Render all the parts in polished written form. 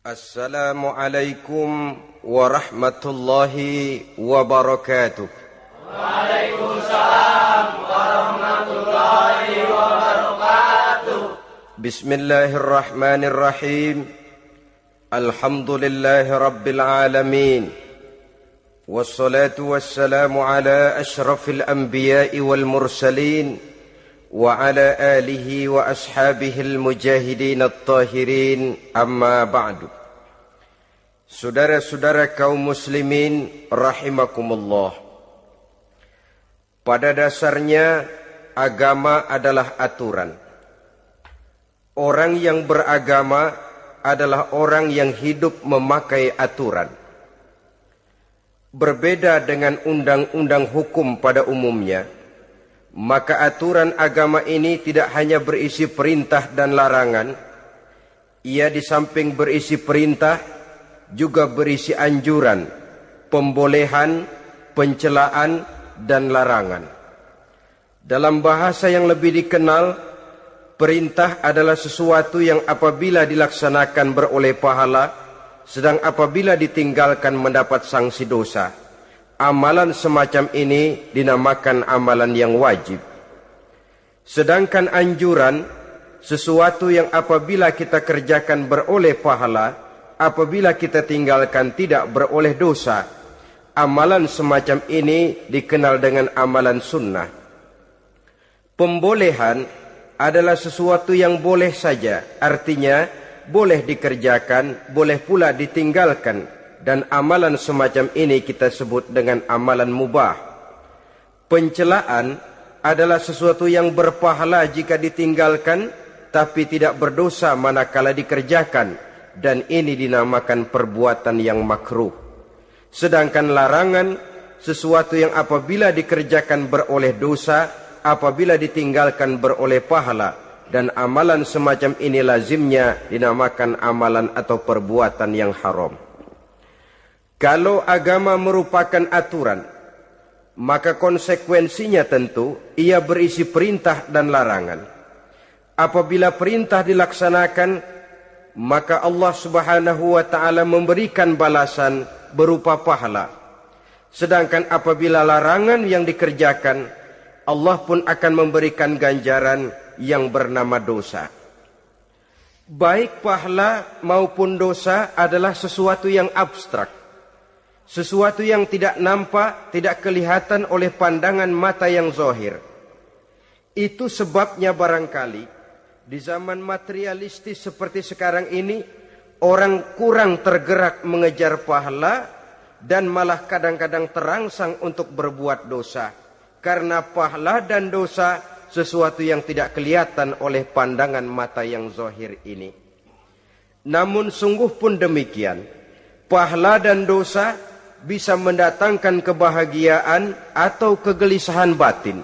Assalamualaikum warahmatullahi wabarakatuh. Waalaikumsalam warahmatullahi wabarakatuh. Bismillahirrahmanirrahim. Alhamdulillahi rabbil alamin. Wassalatu wassalamu ala ashrafil anbiya'i wal mursalin wa ala alihi wa ashabihil mujahidin at-tahirin, amma ba'du. Saudara-saudara kaum muslimin rahimakumullah. Pada dasarnya agama adalah aturan. Orang yang beragama adalah orang yang hidup memakai aturan. Berbeda dengan undang-undang hukum pada umumnya, maka aturan agama ini tidak hanya berisi perintah dan larangan. Ia di samping berisi perintah juga berisi anjuran, pembolehan, pencelaan, dan larangan. Dalam bahasa yang lebih dikenal, perintah adalah sesuatu yang apabila dilaksanakan beroleh pahala, sedang apabila ditinggalkan mendapat sanksi dosa. Amalan semacam ini dinamakan amalan yang wajib. Sedangkan anjuran, sesuatu yang apabila kita kerjakan beroleh pahala, apabila kita tinggalkan tidak beroleh dosa. Amalan semacam ini dikenal dengan amalan sunnah. Pembolehan adalah sesuatu yang boleh saja, artinya boleh dikerjakan, boleh pula ditinggalkan, dan amalan semacam ini kita sebut dengan amalan mubah. Pencelaan adalah sesuatu yang berpahala jika ditinggalkan, tapi tidak berdosa manakala dikerjakan, dan ini dinamakan perbuatan yang makruh. Sedangkan larangan, sesuatu yang apabila dikerjakan beroleh dosa, apabila ditinggalkan beroleh pahala, dan amalan semacam ini lazimnya dinamakan amalan atau perbuatan yang haram. Kalau agama merupakan aturan, maka konsekuensinya tentu ia berisi perintah dan larangan. Apabila perintah dilaksanakan, maka Allah Subhanahu wa ta'ala memberikan balasan berupa pahala. Sedangkan apabila larangan yang dikerjakan, Allah pun akan memberikan ganjaran yang bernama dosa. Baik pahala maupun dosa adalah sesuatu yang abstrak, sesuatu yang tidak nampak, tidak kelihatan oleh pandangan mata yang zahir. Itu sebabnya barangkali di zaman materialistis seperti sekarang ini, orang kurang tergerak mengejar pahala dan malah kadang-kadang terangsang untuk berbuat dosa. Karena pahala dan dosa sesuatu yang tidak kelihatan oleh pandangan mata yang zahir ini. Namun sungguh pun demikian, pahala dan dosa bisa mendatangkan kebahagiaan atau kegelisahan batin.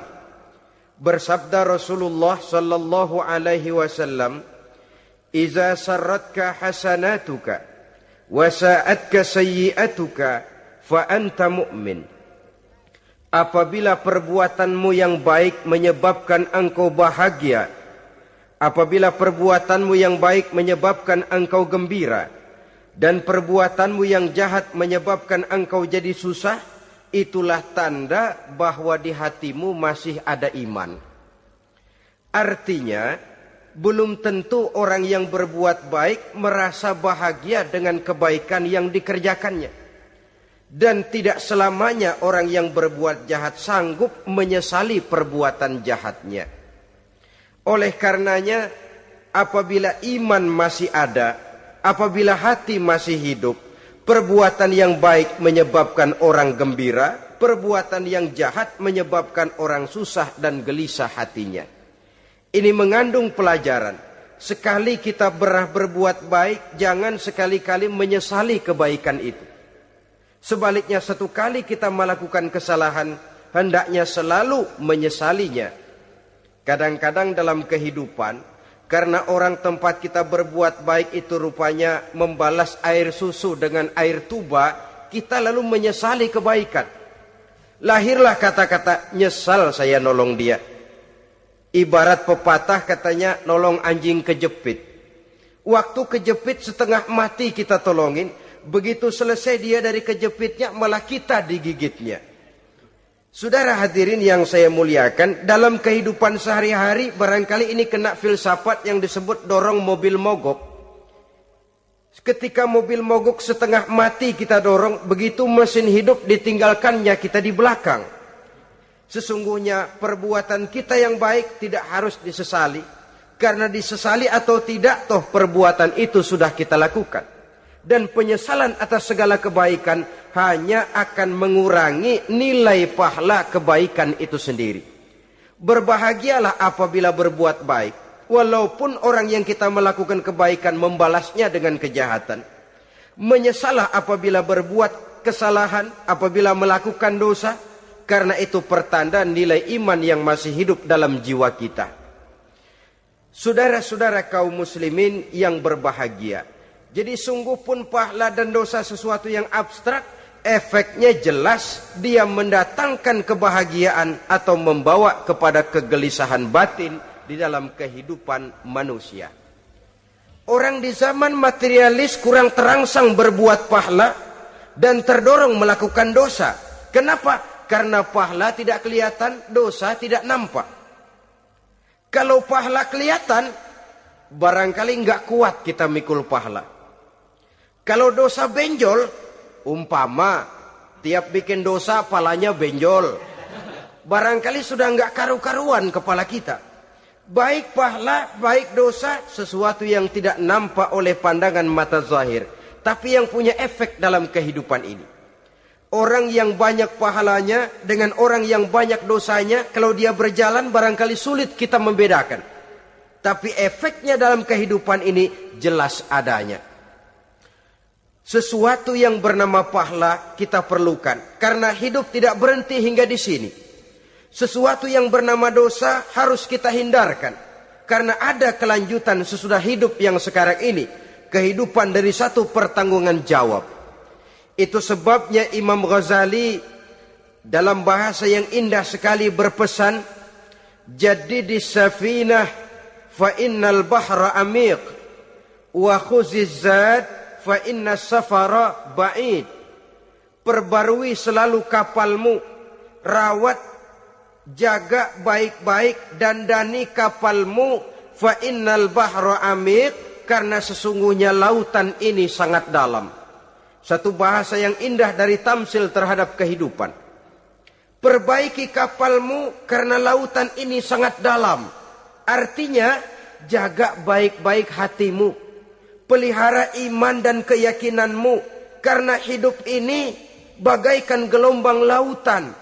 Bersabda Rasulullah sallallahu alaihi wasallam, "Iza sarratka hasanatuka wa sa'atka sayyi'atuka fa anta mu'min." Apabila perbuatanmu yang baik menyebabkan engkau bahagia, apabila perbuatanmu yang baik menyebabkan engkau gembira, dan perbuatanmu yang jahat menyebabkan engkau jadi susah, itulah tanda bahwa di hatimu masih ada iman. Artinya, belum tentu orang yang berbuat baik merasa bahagia dengan kebaikan yang dikerjakannya. Dan tidak selamanya orang yang berbuat jahat sanggup menyesali perbuatan jahatnya. Oleh karenanya, apabila iman masih ada, apabila hati masih hidup, perbuatan yang baik menyebabkan orang gembira, perbuatan yang jahat menyebabkan orang susah dan gelisah hatinya. Ini mengandung pelajaran. Sekali kita berbuat baik, jangan sekali-kali menyesali kebaikan itu. Sebaliknya, satu kali kita melakukan kesalahan, hendaknya selalu menyesalinya. Kadang-kadang dalam kehidupan, karena orang tempat kita berbuat baik itu rupanya membalas air susu dengan air tuba, kita lalu menyesali kebaikan. Lahirlah kata-kata, nyesal saya nolong dia. Ibarat pepatah katanya, nolong anjing kejepit. Waktu kejepit setengah mati kita tolongin. Begitu selesai dia dari kejepitnya, malah kita digigitnya. Saudara hadirin yang saya muliakan, dalam kehidupan sehari-hari barangkali ini kena filsafat yang disebut dorong mobil mogok. Ketika mobil mogok setengah mati kita dorong, begitu mesin hidup ditinggalkannya kita di belakang. Sesungguhnya perbuatan kita yang baik tidak harus disesali. Karena disesali atau tidak, toh perbuatan itu sudah kita lakukan. Dan penyesalan atas segala kebaikan hanya akan mengurangi nilai pahala kebaikan itu sendiri. Berbahagialah apabila berbuat baik. Walaupun orang yang kita melakukan kebaikan membalasnya dengan kejahatan. Menyesalah apabila berbuat kesalahan, apabila melakukan dosa. Karena itu pertanda nilai iman yang masih hidup dalam jiwa kita. Saudara-saudara kaum muslimin yang berbahagia. Jadi sungguh pun pahala dan dosa sesuatu yang abstrak. Efeknya jelas dia mendatangkan kebahagiaan atau membawa kepada kegelisahan batin di dalam kehidupan manusia. Orang di zaman materialis kurang terangsang berbuat pahala dan terdorong melakukan dosa. Kenapa? Karena pahala tidak kelihatan, dosa tidak nampak. Kalau pahala kelihatan, barangkali nggak kuat kita mikul pahala. Kalau dosa benjol, umpama tiap bikin dosa palanya benjol, barangkali sudah nggak karu-karuan kepala kita. Baik pahala, baik dosa, sesuatu yang tidak nampak oleh pandangan mata zahir, tapi yang punya efek dalam kehidupan ini. Orang yang banyak pahalanya dengan orang yang banyak dosanya, kalau dia berjalan barangkali sulit kita membedakan. Tapi efeknya dalam kehidupan ini jelas adanya. Sesuatu yang bernama pahala kita perlukan, karena hidup tidak berhenti hingga di sini. Sesuatu yang bernama dosa harus kita hindarkan. Karena ada kelanjutan sesudah hidup yang sekarang ini. Kehidupan dari satu pertanggungan jawab. Itu sebabnya Imam Ghazali dalam bahasa yang indah sekali berpesan. Jadidis safinah fa innal bahra amiq. Wa khuziz zad fa inna safara ba'id. Perbarui selalu kapalmu. Rawat, jaga baik-baik, dandani kapalmu. Fa innal bahra amiq, karena sesungguhnya lautan ini sangat dalam. Satu bahasa yang indah dari tamsil terhadap kehidupan. Perbaiki kapalmu karena lautan ini sangat dalam. Artinya jaga baik-baik hatimu, pelihara iman dan keyakinanmu, karena hidup ini bagaikan gelombang lautan.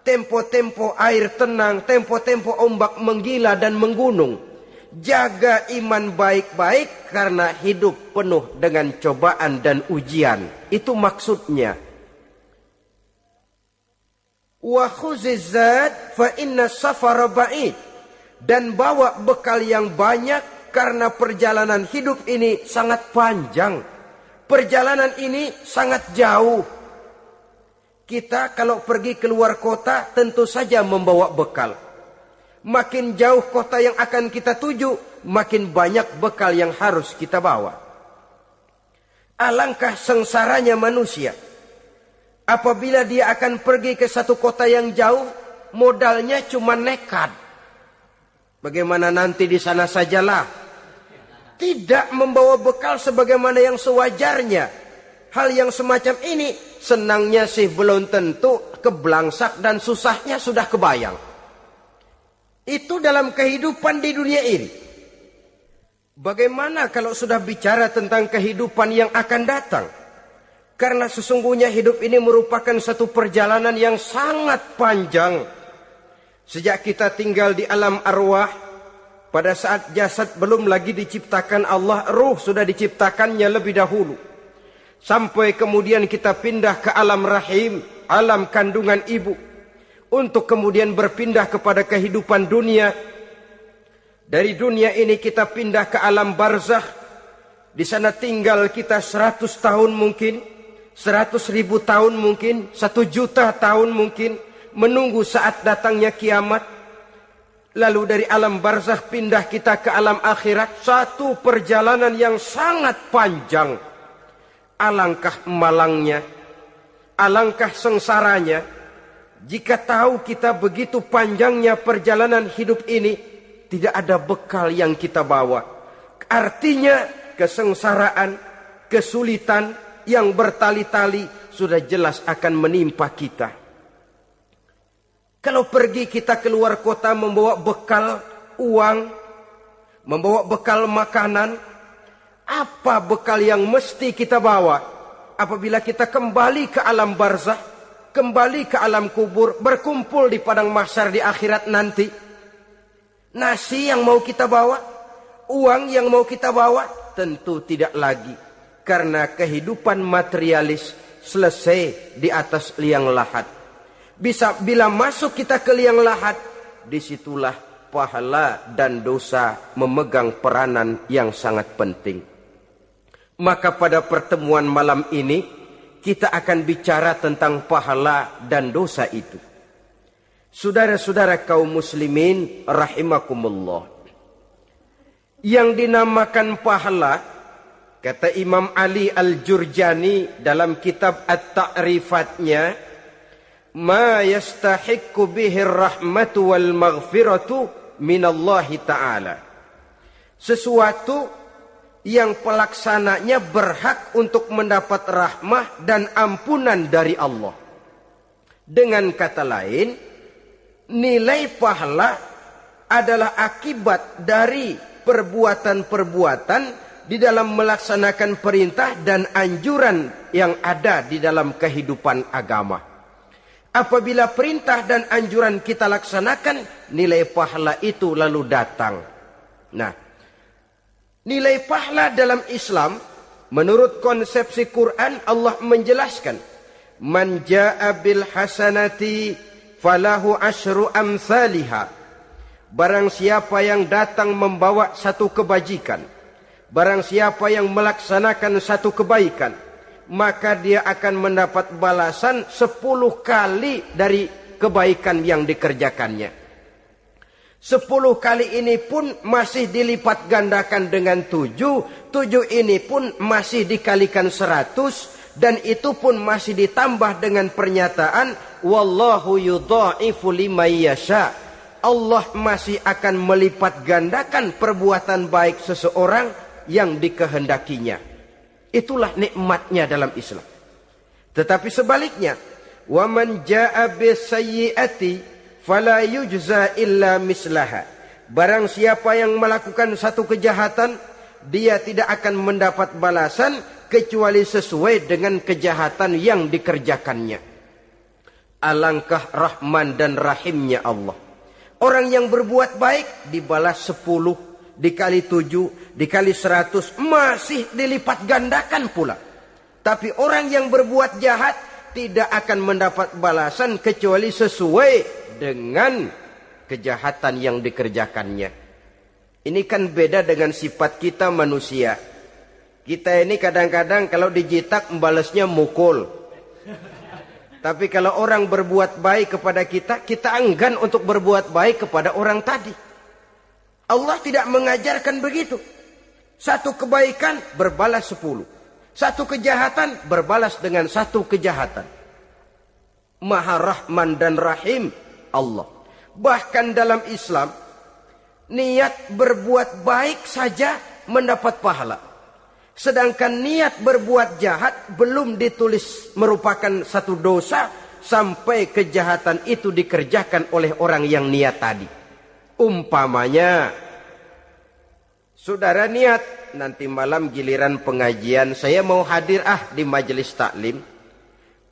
Tempo-tempo air tenang, tempo-tempo ombak menggila dan menggunung. Jaga iman baik-baik karena hidup penuh dengan cobaan dan ujian. Itu maksudnya. Wa khuziz zad fa inna safara ba'id. Dan bawa bekal yang banyak karena perjalanan hidup ini sangat panjang. Perjalanan ini sangat jauh. Kita kalau pergi keluar kota tentu saja membawa bekal. Makin jauh kota yang akan kita tuju, makin banyak bekal yang harus kita bawa. Alangkah sengsaranya manusia. Apabila dia akan pergi ke satu kota yang jauh, modalnya cuma nekat. Bagaimana nanti di sana sajalah. Tidak membawa bekal sebagaimana yang sewajarnya. Hal yang semacam ini senangnya sih belum tentu, keblangsak dan susahnya sudah kebayang. Itu dalam kehidupan di dunia ini. Bagaimana kalau sudah bicara tentang kehidupan yang akan datang? Karena sesungguhnya hidup ini merupakan satu perjalanan yang sangat panjang. Sejak kita tinggal di alam arwah, pada saat jasad belum lagi diciptakan Allah, ruh sudah diciptakannya lebih dahulu. Sampai kemudian kita pindah ke alam rahim, alam kandungan ibu. Untuk kemudian berpindah kepada kehidupan dunia. Dari dunia ini kita pindah ke alam barzakh. Di sana tinggal kita 100 tahun mungkin, 100.000 tahun mungkin, 1 juta tahun mungkin. Menunggu saat datangnya kiamat. Lalu dari alam barzakh pindah kita ke alam akhirat. Satu perjalanan yang sangat panjang. Alangkah malangnya, alangkah sengsaranya jika tahu kita begitu panjangnya perjalanan hidup ini, tidak ada bekal yang kita bawa. Artinya kesengsaraan, kesulitan yang bertali-tali sudah jelas akan menimpa kita. Kalau pergi kita keluar kota membawa bekal uang, membawa bekal makanan, apa bekal yang mesti kita bawa apabila kita kembali ke alam barzakh, kembali ke alam kubur, berkumpul di padang mahsyar di akhirat nanti? Nasi yang mau kita bawa, uang yang mau kita bawa? Tentu tidak lagi, karena kehidupan materialis selesai di atas liang lahat. Bila masuk kita ke liang lahat, disitulah pahala dan dosa memegang peranan yang sangat penting. Maka pada pertemuan malam ini kita akan bicara tentang pahala dan dosa itu. Saudara-saudara kaum muslimin rahimakumullah. Yang dinamakan pahala, kata Imam Ali Al-Jurjani dalam kitab At-Ta'rifatnya, ma yastahiqqu bihi ar-rahmatu wal maghfiratu minallahi ta'ala. Sesuatu yang pelaksananya berhak untuk mendapat rahmah dan ampunan dari Allah. Dengan kata lain, nilai pahala adalah akibat dari perbuatan-perbuatan di dalam melaksanakan perintah dan anjuran yang ada di dalam kehidupan agama. Apabila perintah dan anjuran kita laksanakan, nilai pahala itu lalu datang. Nah, nilai pahala dalam Islam, menurut konsepsi Quran, Allah menjelaskan, man jaa bil hasanati falahu asyru amsalihha. Barang siapa yang datang membawa satu kebajikan, barang siapa yang melaksanakan satu kebaikan, maka dia akan mendapat balasan 10 kali dari kebaikan yang dikerjakannya. 10 kali ini pun masih dilipat gandakan dengan 7. 7 ini pun masih dikalikan 100. Dan itu pun masih ditambah dengan pernyataan, wallahu yudha'ifu liman yasha. Allah masih akan melipat gandakan perbuatan baik seseorang yang dikehendakinya. Itulah nikmatnya dalam Islam. Tetapi sebaliknya, wa man jaa bisayyi'ati fala yujza illa mislaha. Barang siapa yang melakukan satu kejahatan, dia tidak akan mendapat balasan kecuali sesuai dengan kejahatan yang dikerjakannya. Alangkah rahman dan rahimnya Allah. Orang yang berbuat baik dibalas 10, dikali 7, dikali 100, masih dilipat gandakan pula. Tapi orang yang berbuat jahat tidak akan mendapat balasan kecuali sesuai dengan kejahatan yang dikerjakannya. Ini kan beda dengan sifat kita manusia. Kita ini kadang-kadang kalau dijitak membalasnya mukul. Tapi kalau orang berbuat baik kepada kita, kita enggan untuk berbuat baik kepada orang tadi. Allah tidak mengajarkan begitu. Satu kebaikan berbalas 10. Satu kejahatan berbalas dengan satu kejahatan. Maha Rahman dan Rahim Allah. Bahkan dalam Islam, niat berbuat baik saja mendapat pahala. Sedangkan niat berbuat jahat belum ditulis merupakan satu dosa sampai kejahatan itu dikerjakan oleh orang yang niat tadi. Umpamanya, saudara niat, nanti malam giliran pengajian saya mau hadir di majelis taklim.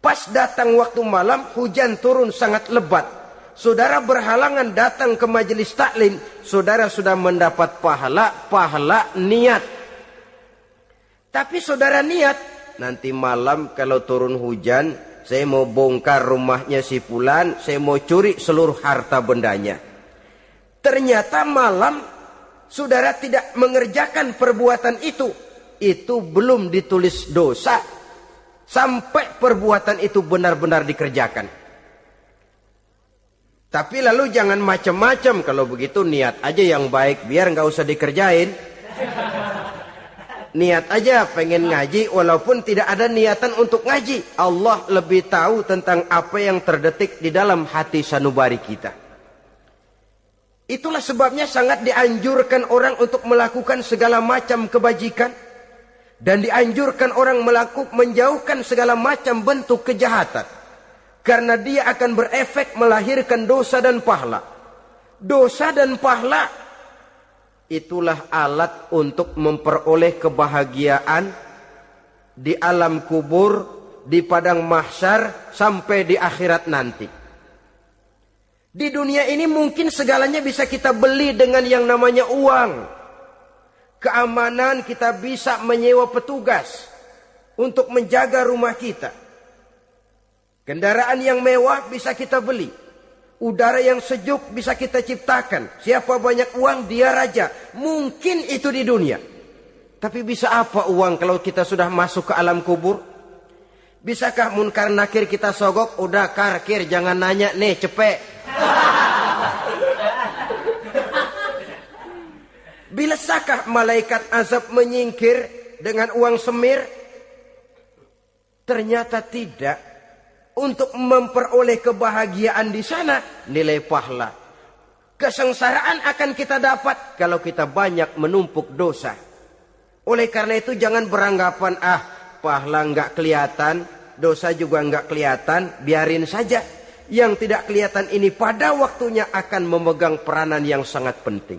Pas datang waktu malam, hujan turun sangat lebat. Saudara berhalangan datang ke majelis taklim, saudara sudah mendapat pahala niat. Tapi saudara niat, nanti malam kalau turun hujan, saya mau bongkar rumahnya si fulan, saya mau curi seluruh harta bendanya. Ternyata malam saudara tidak mengerjakan perbuatan itu belum ditulis dosa sampai perbuatan itu benar-benar dikerjakan. Tapi lalu jangan macam-macam. Kalau begitu niat aja yang baik, biar nggak usah dikerjain. Niat aja pengen ngaji walaupun tidak ada niatan untuk ngaji. Allah lebih tahu tentang apa yang terdetik di dalam hati sanubari kita. Itulah sebabnya sangat dianjurkan orang untuk melakukan segala macam kebajikan. Dan dianjurkan orang menjauhkan segala macam bentuk kejahatan. Karena dia akan berefek melahirkan dosa dan pahala. Dosa dan pahala itulah alat untuk memperoleh kebahagiaan di alam kubur, di padang mahsyar, sampai di akhirat nanti. Di dunia ini mungkin segalanya bisa kita beli dengan yang namanya uang. Keamanan kita bisa menyewa petugas untuk menjaga rumah kita. Kendaraan yang mewah bisa kita beli. Udara yang sejuk bisa kita ciptakan. Siapa banyak uang, dia raja. Mungkin itu di dunia. Tapi bisa apa uang kalau kita sudah masuk ke alam kubur? Bisakah munkar nakir kita sogok? Udah karkir, jangan nanya nih, cepet. Bisakah malaikat azab menyingkir dengan uang semir? Ternyata tidak. Untuk memperoleh kebahagiaan di sana, nilai pahala. Kesengsaraan akan kita dapat kalau kita banyak menumpuk dosa. Oleh karena itu jangan beranggapan, pahala nggak kelihatan, dosa juga nggak kelihatan, biarin saja. Yang tidak kelihatan ini pada waktunya akan memegang peranan yang sangat penting.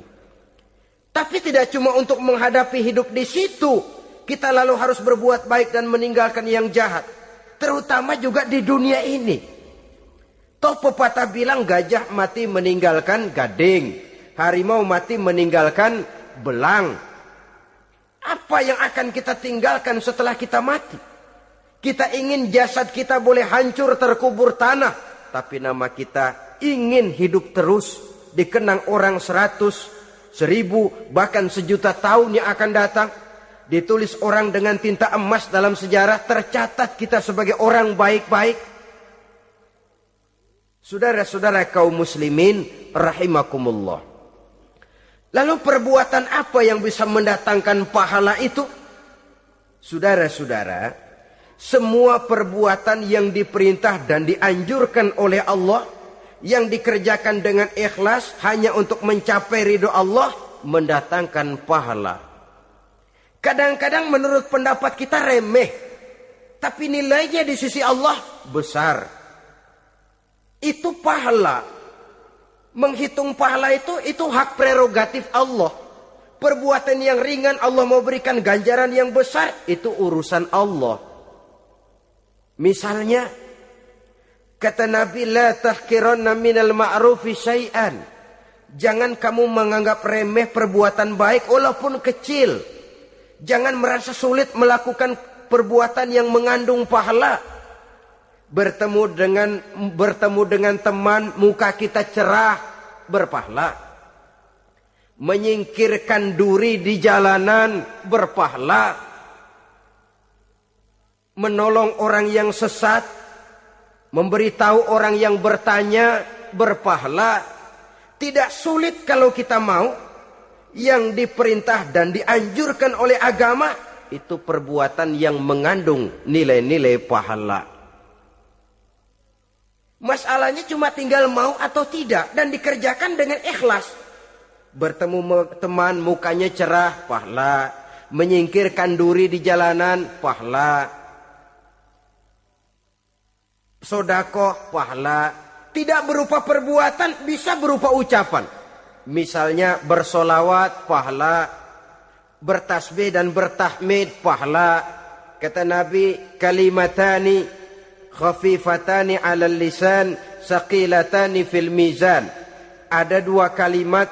Tapi tidak cuma untuk menghadapi hidup di situ, kita lalu harus berbuat baik dan meninggalkan yang jahat. Terutama juga di dunia ini. Toh pepatah bilang gajah mati meninggalkan gading. Harimau mati meninggalkan belang. Apa yang akan kita tinggalkan setelah kita mati? Kita ingin jasad kita boleh hancur terkubur tanah. Tapi nama kita ingin hidup terus. Dikenang orang 100, 1000, bahkan 1.000.000 tahun yang akan datang. Ditulis orang dengan tinta emas dalam sejarah, tercatat kita sebagai orang baik-baik. Saudara-saudara kaum muslimin rahimakumullah. Lalu perbuatan apa yang bisa mendatangkan pahala itu? Saudara-saudara, semua perbuatan yang diperintah dan dianjurkan oleh Allah, yang dikerjakan dengan ikhlas hanya untuk mencapai ridho Allah, mendatangkan pahala. Kadang-kadang menurut pendapat kita remeh. Tapi nilainya di sisi Allah besar. Itu pahala. Menghitung pahala itu hak prerogatif Allah. Perbuatan yang ringan Allah mau berikan ganjaran yang besar, itu urusan Allah. Misalnya, kata Nabi, la tahkiranna minal ma'rufi syai'an. Jangan kamu menganggap remeh perbuatan baik walaupun kecil. Jangan merasa sulit melakukan perbuatan yang mengandung pahala. Bertemu dengan teman, muka kita cerah, berpahala. Menyingkirkan duri di jalanan, berpahala. Menolong orang yang sesat, memberitahu orang yang bertanya, berpahala. Tidak sulit kalau kita mau. Yang diperintah dan dianjurkan oleh agama, itu perbuatan yang mengandung nilai-nilai pahala. Masalahnya cuma tinggal mau atau tidak, dan dikerjakan dengan ikhlas. Bertemu teman, mukanya cerah, pahala. Menyingkirkan duri di jalanan, pahala. Sedekah, pahala. Tidak berupa perbuatan, bisa berupa ucapan. Misalnya bersolawat, pahala. Bertasbih dan bertahmid, pahala. Kata Nabi, kalimatani khafifatani ala lisan, saqilatani fil mizan. Ada 2 kalimat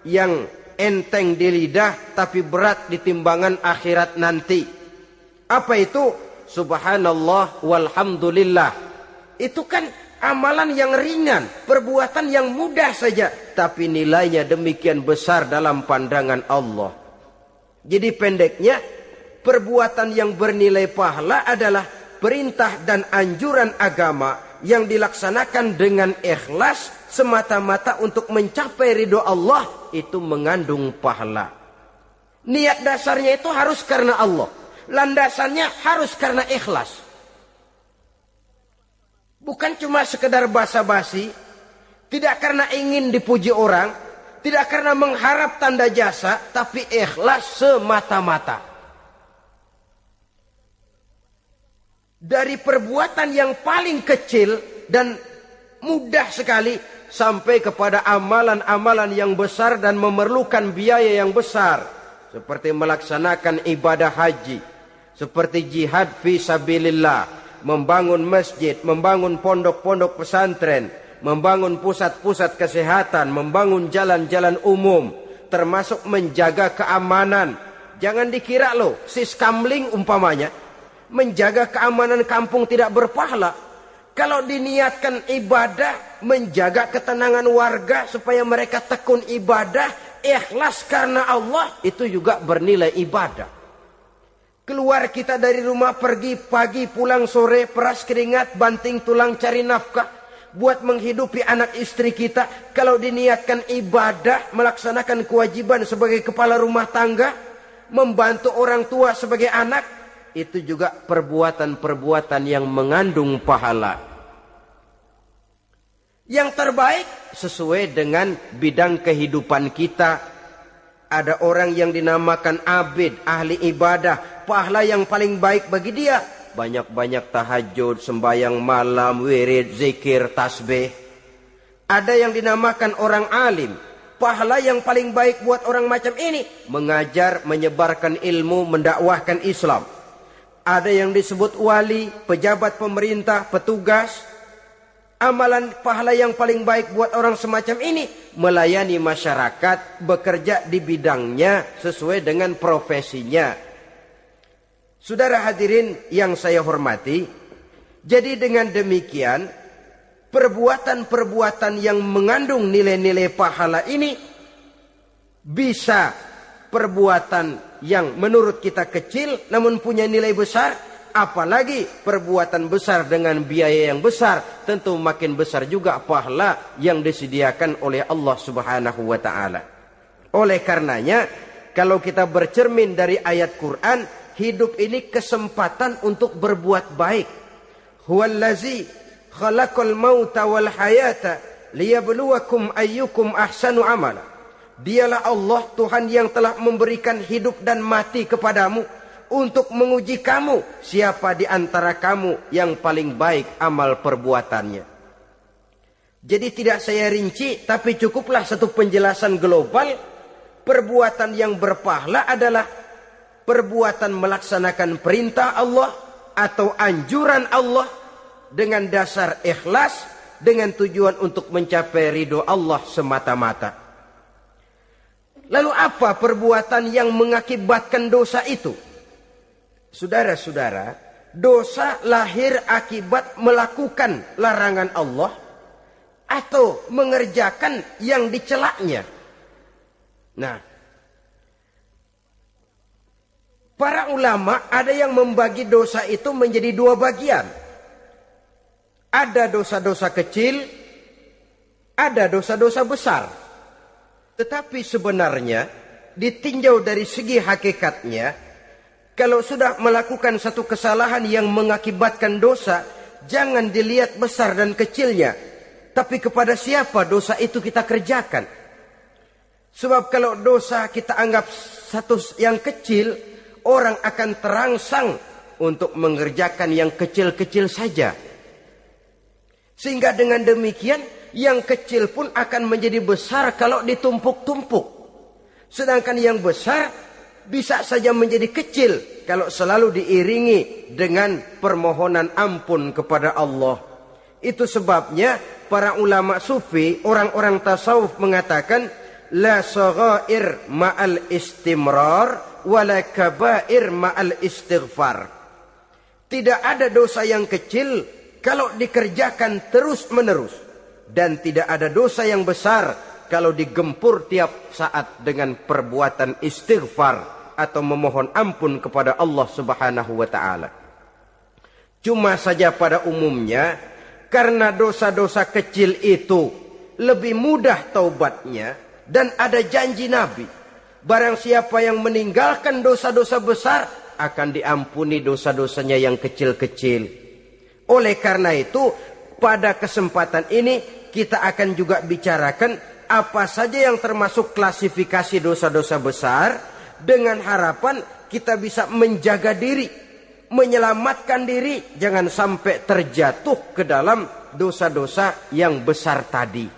yang enteng di lidah, tapi berat di timbangan akhirat nanti. Apa itu? Subhanallah walhamdulillah. Itu kan amalan yang ringan, perbuatan yang mudah saja, tapi nilainya demikian besar dalam pandangan Allah. Jadi pendeknya, perbuatan yang bernilai pahala adalah perintah dan anjuran agama yang dilaksanakan dengan ikhlas semata-mata untuk mencapai ridho Allah, itu mengandung pahala. Niat dasarnya itu harus karena Allah. Landasannya harus karena ikhlas. Bukan cuma sekedar basa-basi, tidak karena ingin dipuji orang, tidak karena mengharap tanda jasa, tapi ikhlas semata-mata. Dari perbuatan yang paling kecil dan mudah sekali sampai kepada amalan-amalan yang besar dan memerlukan biaya yang besar. Seperti melaksanakan ibadah haji, seperti jihad fi sabilillah, membangun masjid, membangun pondok-pondok pesantren, membangun pusat-pusat kesehatan, membangun jalan-jalan umum, termasuk menjaga keamanan. Jangan dikira loh, siskamling umpamanya, menjaga keamanan kampung tidak berpahala. Kalau diniatkan ibadah, menjaga ketenangan warga supaya mereka tekun ibadah, ikhlas karena Allah, itu juga bernilai ibadah. Keluar kita dari rumah, pergi pagi, pulang sore, peras keringat, banting tulang cari nafkah buat menghidupi anak istri kita. Kalau diniatkan ibadah, melaksanakan kewajiban sebagai kepala rumah tangga, membantu orang tua sebagai anak, itu juga perbuatan-perbuatan yang mengandung pahala. Yang terbaik sesuai dengan bidang kehidupan kita. Ada orang yang dinamakan abid, ahli ibadah, pahala yang paling baik bagi dia banyak-banyak tahajud, sembahyang malam, wirid, zikir, tasbih. Ada yang dinamakan orang alim, pahala yang paling baik buat orang macam ini mengajar, menyebarkan ilmu, mendakwahkan Islam. Ada yang disebut wali, pejabat pemerintah, petugas. Amalan pahala yang paling baik buat orang semacam ini melayani masyarakat, bekerja di bidangnya sesuai dengan profesinya. Saudara hadirin yang saya hormati, jadi dengan demikian perbuatan-perbuatan yang mengandung nilai-nilai pahala ini bisa perbuatan yang menurut kita kecil namun punya nilai besar. Apalagi perbuatan besar dengan biaya yang besar, tentu makin besar juga pahala yang disediakan oleh Allah Subhanahu wa ta'ala. Oleh karenanya, kalau kita bercermin dari ayat Quran, hidup ini kesempatan untuk berbuat baik. Huwallazi khalaqal mauta wal hayata liyabluwakum ayyukum ahsanu amala. Dialah Allah, Tuhan yang telah memberikan hidup dan mati kepadamu untuk menguji kamu, siapa di antara kamu yang paling baik amal perbuatannya. Jadi tidak saya rinci, tapi cukuplah satu penjelasan global. Perbuatan yang berpahala adalah perbuatan melaksanakan perintah Allah atau anjuran Allah dengan dasar ikhlas, dengan tujuan untuk mencapai ridho Allah semata-mata. Lalu apa perbuatan yang mengakibatkan dosa itu? Saudara-saudara, dosa lahir akibat melakukan larangan Allah atau mengerjakan yang dicelaknya. Nah, para ulama ada yang membagi dosa itu menjadi dua bagian. Ada dosa-dosa kecil, ada dosa-dosa besar. Tetapi sebenarnya ditinjau dari segi hakikatnya, kalau sudah melakukan satu kesalahan yang mengakibatkan dosa, jangan dilihat besar dan kecilnya, tapi kepada siapa dosa itu kita kerjakan. Sebab kalau dosa kita anggap satu yang kecil, orang akan terangsang untuk mengerjakan yang kecil-kecil saja. Sehingga dengan demikian, yang kecil pun akan menjadi besar kalau ditumpuk-tumpuk. Sedangkan yang besar bisa saja menjadi kecil kalau selalu diiringi dengan permohonan ampun kepada Allah. Itu sebabnya para ulama sufi, orang-orang tasawuf mengatakan la saghair ma'al istimrar wa la kabair ma'al istighfar. Tidak ada dosa yang kecil kalau dikerjakan terus-menerus, dan tidak ada dosa yang besar kalau digempur tiap saat dengan perbuatan istighfar atau memohon ampun kepada Allah Subhanahu wa ta'ala. Cuma saja pada umumnya, karena dosa-dosa kecil itu lebih mudah taubatnya, dan ada janji Nabi. Barang siapa yang meninggalkan dosa-dosa besar, akan diampuni dosa-dosanya yang kecil-kecil. Oleh karena itu, pada kesempatan ini kita akan juga bicarakan apa saja yang termasuk klasifikasi dosa-dosa besar, dengan harapan kita bisa menjaga diri, menyelamatkan diri, jangan sampai terjatuh ke dalam dosa-dosa yang besar tadi.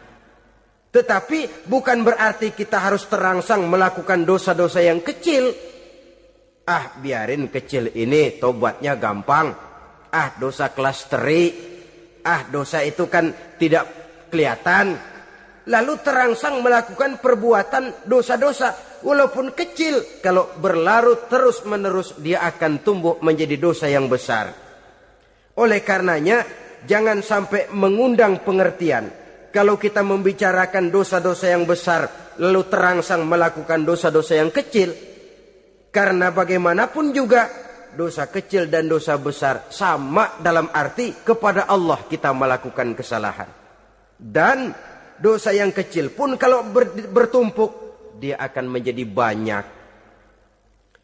Tetapi bukan berarti kita harus terangsang melakukan dosa-dosa yang kecil. Biarin kecil ini, tobatnya gampang. Dosa kelas teri. Dosa itu kan tidak kelihatan. Lalu terangsang melakukan perbuatan dosa-dosa. Walaupun kecil, kalau berlarut terus-menerus, dia akan tumbuh menjadi dosa yang besar. Oleh karenanya, jangan sampai mengundang pengertian. Kalau kita membicarakan dosa-dosa yang besar, lalu terangsang melakukan dosa-dosa yang kecil. Karena bagaimanapun juga, dosa kecil dan dosa besar sama dalam arti kepada Allah kita melakukan kesalahan. Dan dosa yang kecil pun kalau bertumpuk, dia akan menjadi banyak.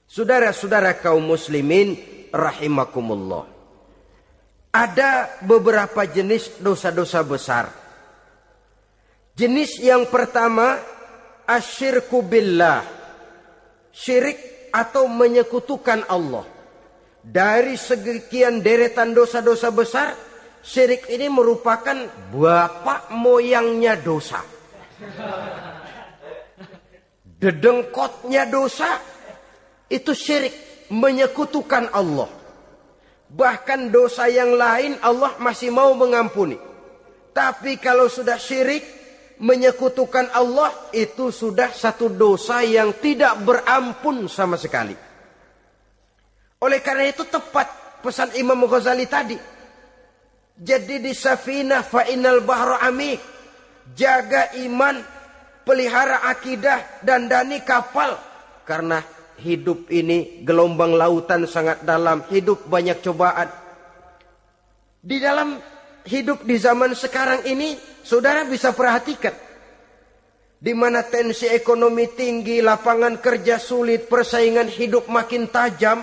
Saudara-saudara kaum muslimin rahimakumullah. Ada beberapa jenis dosa-dosa besar. Jenis yang pertama, asyirku billah. Syirik atau menyekutukan Allah. Dari sekian deretan dosa-dosa besar, syirik ini merupakan bapak moyangnya dosa. Dedengkotnya dosa, itu syirik, menyekutukan Allah. Bahkan dosa yang lain Allah masih mau mengampuni. Tapi kalau sudah syirik, menyekutukan Allah, itu sudah satu dosa yang tidak berampun sama sekali. Oleh karena itu tepat pesan Imam Ghazali tadi. Jadi di safinah fa innal bahra amik. Jaga iman, pelihara akidah, dandani kapal. Karena hidup ini gelombang lautan sangat dalam, hidup banyak cobaan. Di dalam hidup di zaman sekarang ini, saudara bisa perhatikan. Di mana tensi ekonomi tinggi, lapangan kerja sulit, persaingan hidup makin tajam,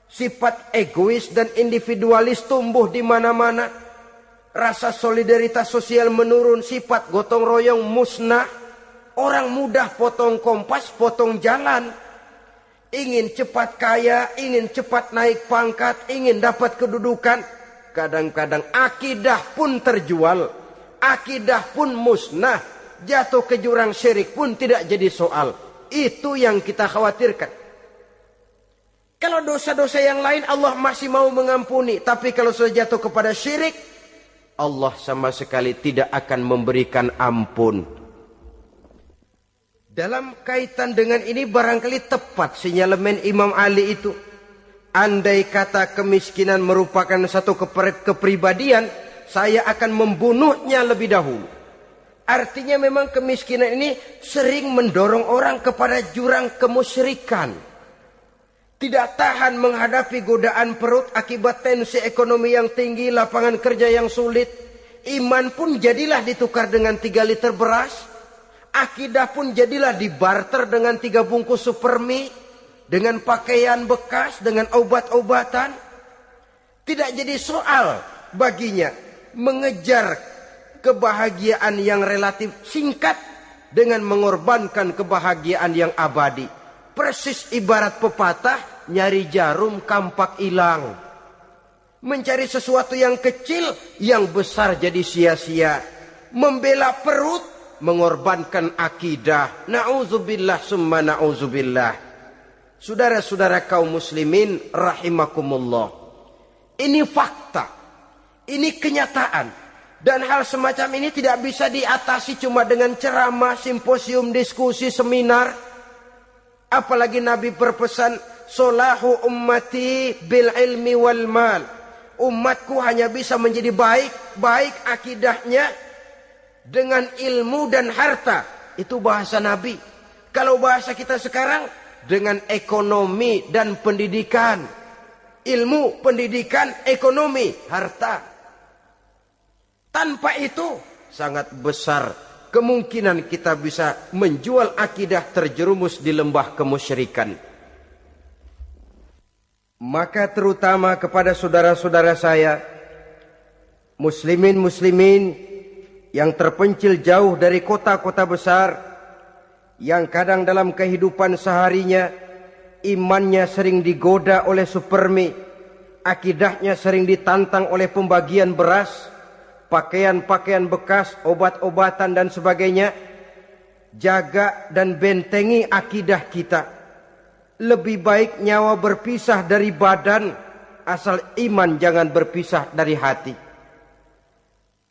sifat egois dan individualis tumbuh di mana-mana, rasa solidaritas sosial menurun, sifat gotong royong musnah, orang mudah potong kompas, potong jalan, ingin cepat kaya, ingin cepat naik pangkat, ingin dapat kedudukan. Kadang-kadang akidah pun terjual, akidah pun musnah, jatuh ke jurang syirik pun tidak jadi soal. Itu yang kita khawatirkan. Kalau dosa-dosa yang lain Allah masih mau mengampuni, tapi kalau sudah jatuh kepada syirik, Allah sama sekali tidak akan memberikan ampun. Dalam kaitan dengan ini barangkali tepat sinyalemen Imam Ali itu. Andai kata kemiskinan merupakan satu kepribadian, saya akan membunuhnya lebih dahulu. Artinya memang kemiskinan ini sering mendorong orang kepada jurang kemusyrikan. Tidak tahan menghadapi godaan perut akibat tensi ekonomi yang tinggi, lapangan kerja yang sulit. Iman pun jadilah ditukar dengan 3 liter beras. Akidah pun jadilah dibarter dengan 3 bungkus supermi. Dengan pakaian bekas, dengan obat-obatan. Tidak jadi soal baginya mengejar kebahagiaan yang relatif singkat dengan mengorbankan kebahagiaan yang abadi. Persis ibarat pepatah, nyari jarum kampak hilang. Mencari sesuatu yang kecil, yang besar jadi sia-sia. Membela perut, mengorbankan akidah. Na'udzubillah summa na'udzubillah. Saudara-saudara kaum muslimin rahimakumullah. Ini fakta. Ini kenyataan. Dan hal semacam ini tidak bisa diatasi cuma dengan ceramah, simposium, diskusi, seminar. Apalagi Nabi berpesan, solahu ummati bil ilmi wal mal. Umatku hanya bisa menjadi baik akidahnya dengan ilmu dan harta. Itu bahasa Nabi. Kalau bahasa kita sekarang, dengan ekonomi dan pendidikan. Ilmu, pendidikan, ekonomi, harta. Tanpa itu sangat besar kemungkinan kita bisa menjual akidah terjerumus di lembah kemusyrikan. Maka terutama kepada saudara-saudara saya, muslimin yang terpencil jauh dari kota-kota besar, yang kadang dalam kehidupan seharinya imannya sering digoda oleh supermi, akidahnya sering ditantang oleh pembagian beras, pakaian-pakaian bekas, obat-obatan dan sebagainya. Jaga dan bentengi akidah kita. Lebih baik nyawa berpisah dari badan, asal iman jangan berpisah dari hati.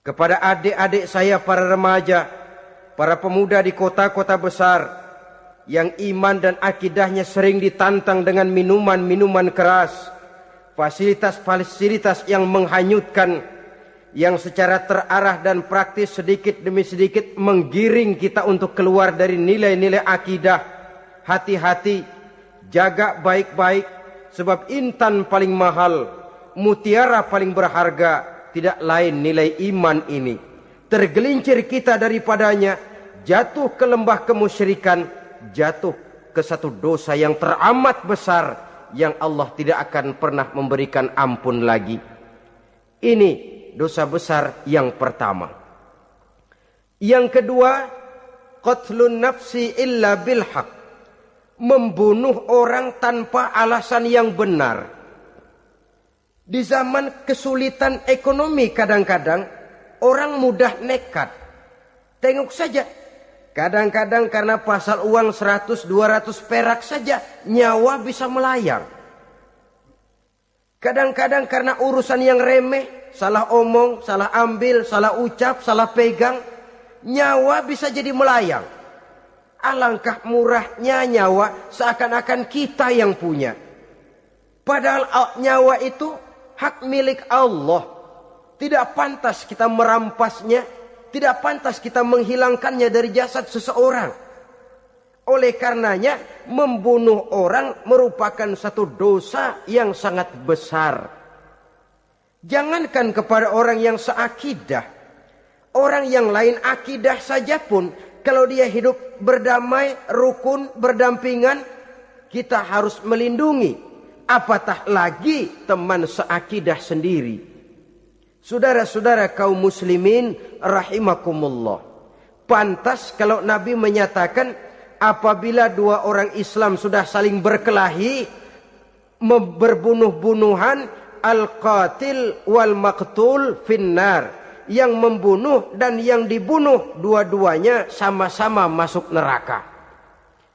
Kepada adik-adik saya para remaja, para pemuda di kota-kota besar, yang iman dan akidahnya sering ditantang dengan minuman-minuman keras, fasilitas-fasilitas yang menghanyutkan, yang secara terarah dan praktis sedikit demi sedikit menggiring kita untuk keluar dari nilai-nilai akidah. Hati-hati, jaga baik-baik, sebab intan paling mahal, mutiara paling berharga, tidak lain nilai iman ini. Tergelincir kita daripadanya, jatuh ke lembah kemusyrikan, jatuh ke satu dosa yang teramat besar, yang Allah tidak akan pernah memberikan ampun lagi. Ini dosa besar yang pertama. Yang kedua, qatlun nafsi illa bilhaq, membunuh orang tanpa alasan yang benar. Di zaman kesulitan ekonomi kadang-kadang orang mudah nekat. Tengok saja, kadang-kadang karena pasal uang 100-200 perak saja nyawa bisa melayang. Kadang-kadang karena urusan yang remeh, salah omong, salah ambil, salah ucap, salah pegang, nyawa bisa jadi melayang. Alangkah murahnya nyawa, seakan-akan kita yang punya. Padahal nyawa itu hak milik Allah. Tidak pantas kita merampasnya, tidak pantas kita menghilangkannya dari jasad seseorang. Oleh karenanya, membunuh orang merupakan satu dosa yang sangat besar. Jangankan kepada orang yang seakidah, orang yang lain akidah saja pun, kalau dia hidup berdamai, rukun, berdampingan, kita harus melindungi. Apatah lagi teman seakidah sendiri. Saudara-saudara kaum muslimin rahimakumullah, pantas kalau Nabi menyatakan apabila dua orang Islam sudah saling berkelahi, berbunuh-bunuhan, al-qatil wal maqtul finnar, yang membunuh dan yang dibunuh dua-duanya sama-sama masuk neraka.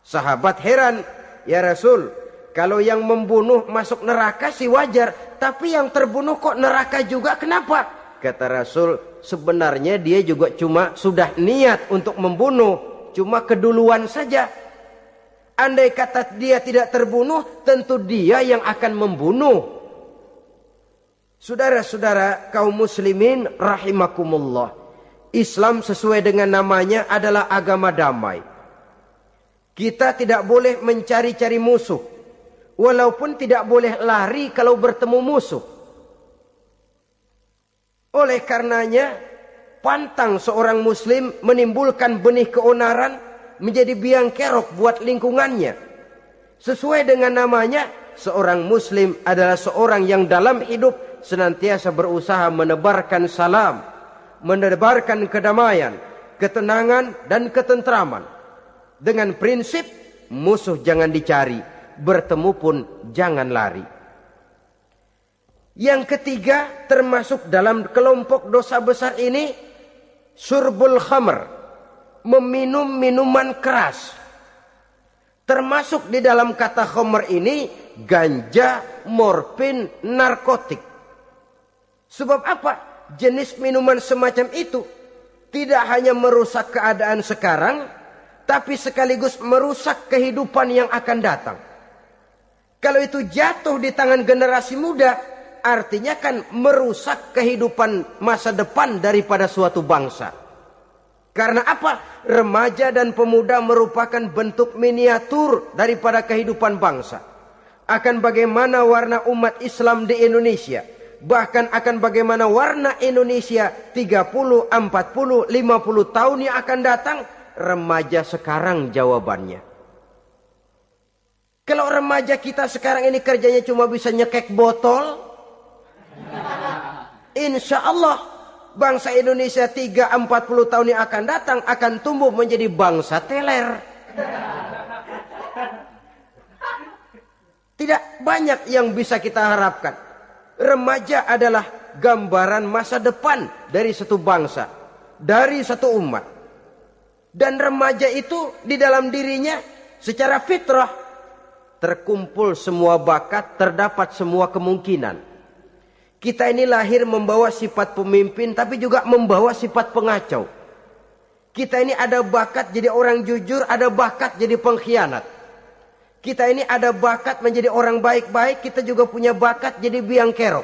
Sahabat heran, ya Rasul, kalau yang membunuh masuk neraka sih wajar, tapi yang terbunuh kok neraka juga, kenapa? Kata Rasul, sebenarnya dia juga cuma sudah niat untuk membunuh, cuma keduluan saja. Andai kata dia tidak terbunuh, tentu dia yang akan membunuh. Saudara-saudara kaum muslimin rahimakumullah, Islam sesuai dengan namanya adalah agama damai. Kita tidak boleh mencari-cari musuh, walaupun tidak boleh lari kalau bertemu musuh. Oleh karenanya, pantang seorang muslim menimbulkan benih keonaran menjadi biang kerok buat lingkungannya. Sesuai dengan namanya, seorang muslim adalah seorang yang dalam hidup senantiasa berusaha menebarkan salam, menebarkan kedamaian, ketenangan dan ketentraman. Dengan prinsip musuh jangan dicari, bertemu pun jangan lari. Yang ketiga, termasuk dalam kelompok dosa besar ini, syurbul khamr, meminum minuman keras. Termasuk di dalam kata khamr ini ganja, morfin, narkotik. Sebab apa? Jenis minuman semacam itu tidak hanya merusak keadaan sekarang, tapi sekaligus merusak kehidupan yang akan datang. Kalau itu jatuh di tangan generasi muda, artinya kan merusak kehidupan masa depan daripada suatu bangsa. Karena apa? Remaja dan pemuda merupakan bentuk miniatur daripada kehidupan bangsa. Akan bagaimana warna umat Islam di Indonesia, bahkan akan bagaimana warna Indonesia 30, 40, 50 tahun yang akan datang, remaja sekarang jawabannya. Kalau remaja kita sekarang ini kerjanya cuma bisa nyekek botol, insya Allah bangsa Indonesia 30-40 tahun yang akan datang akan tumbuh menjadi bangsa teler. Tidak banyak yang bisa kita harapkan. Remaja adalah gambaran masa depan dari satu bangsa, dari satu umat. Dan remaja itu di dalam dirinya secara fitrah terkumpul semua bakat, terdapat semua kemungkinan. Kita ini lahir membawa sifat pemimpin, tapi juga membawa sifat pengacau. Kita ini ada bakat jadi orang jujur, ada bakat jadi pengkhianat. Kita ini ada bakat menjadi orang baik-baik, kita juga punya bakat jadi biang kerok.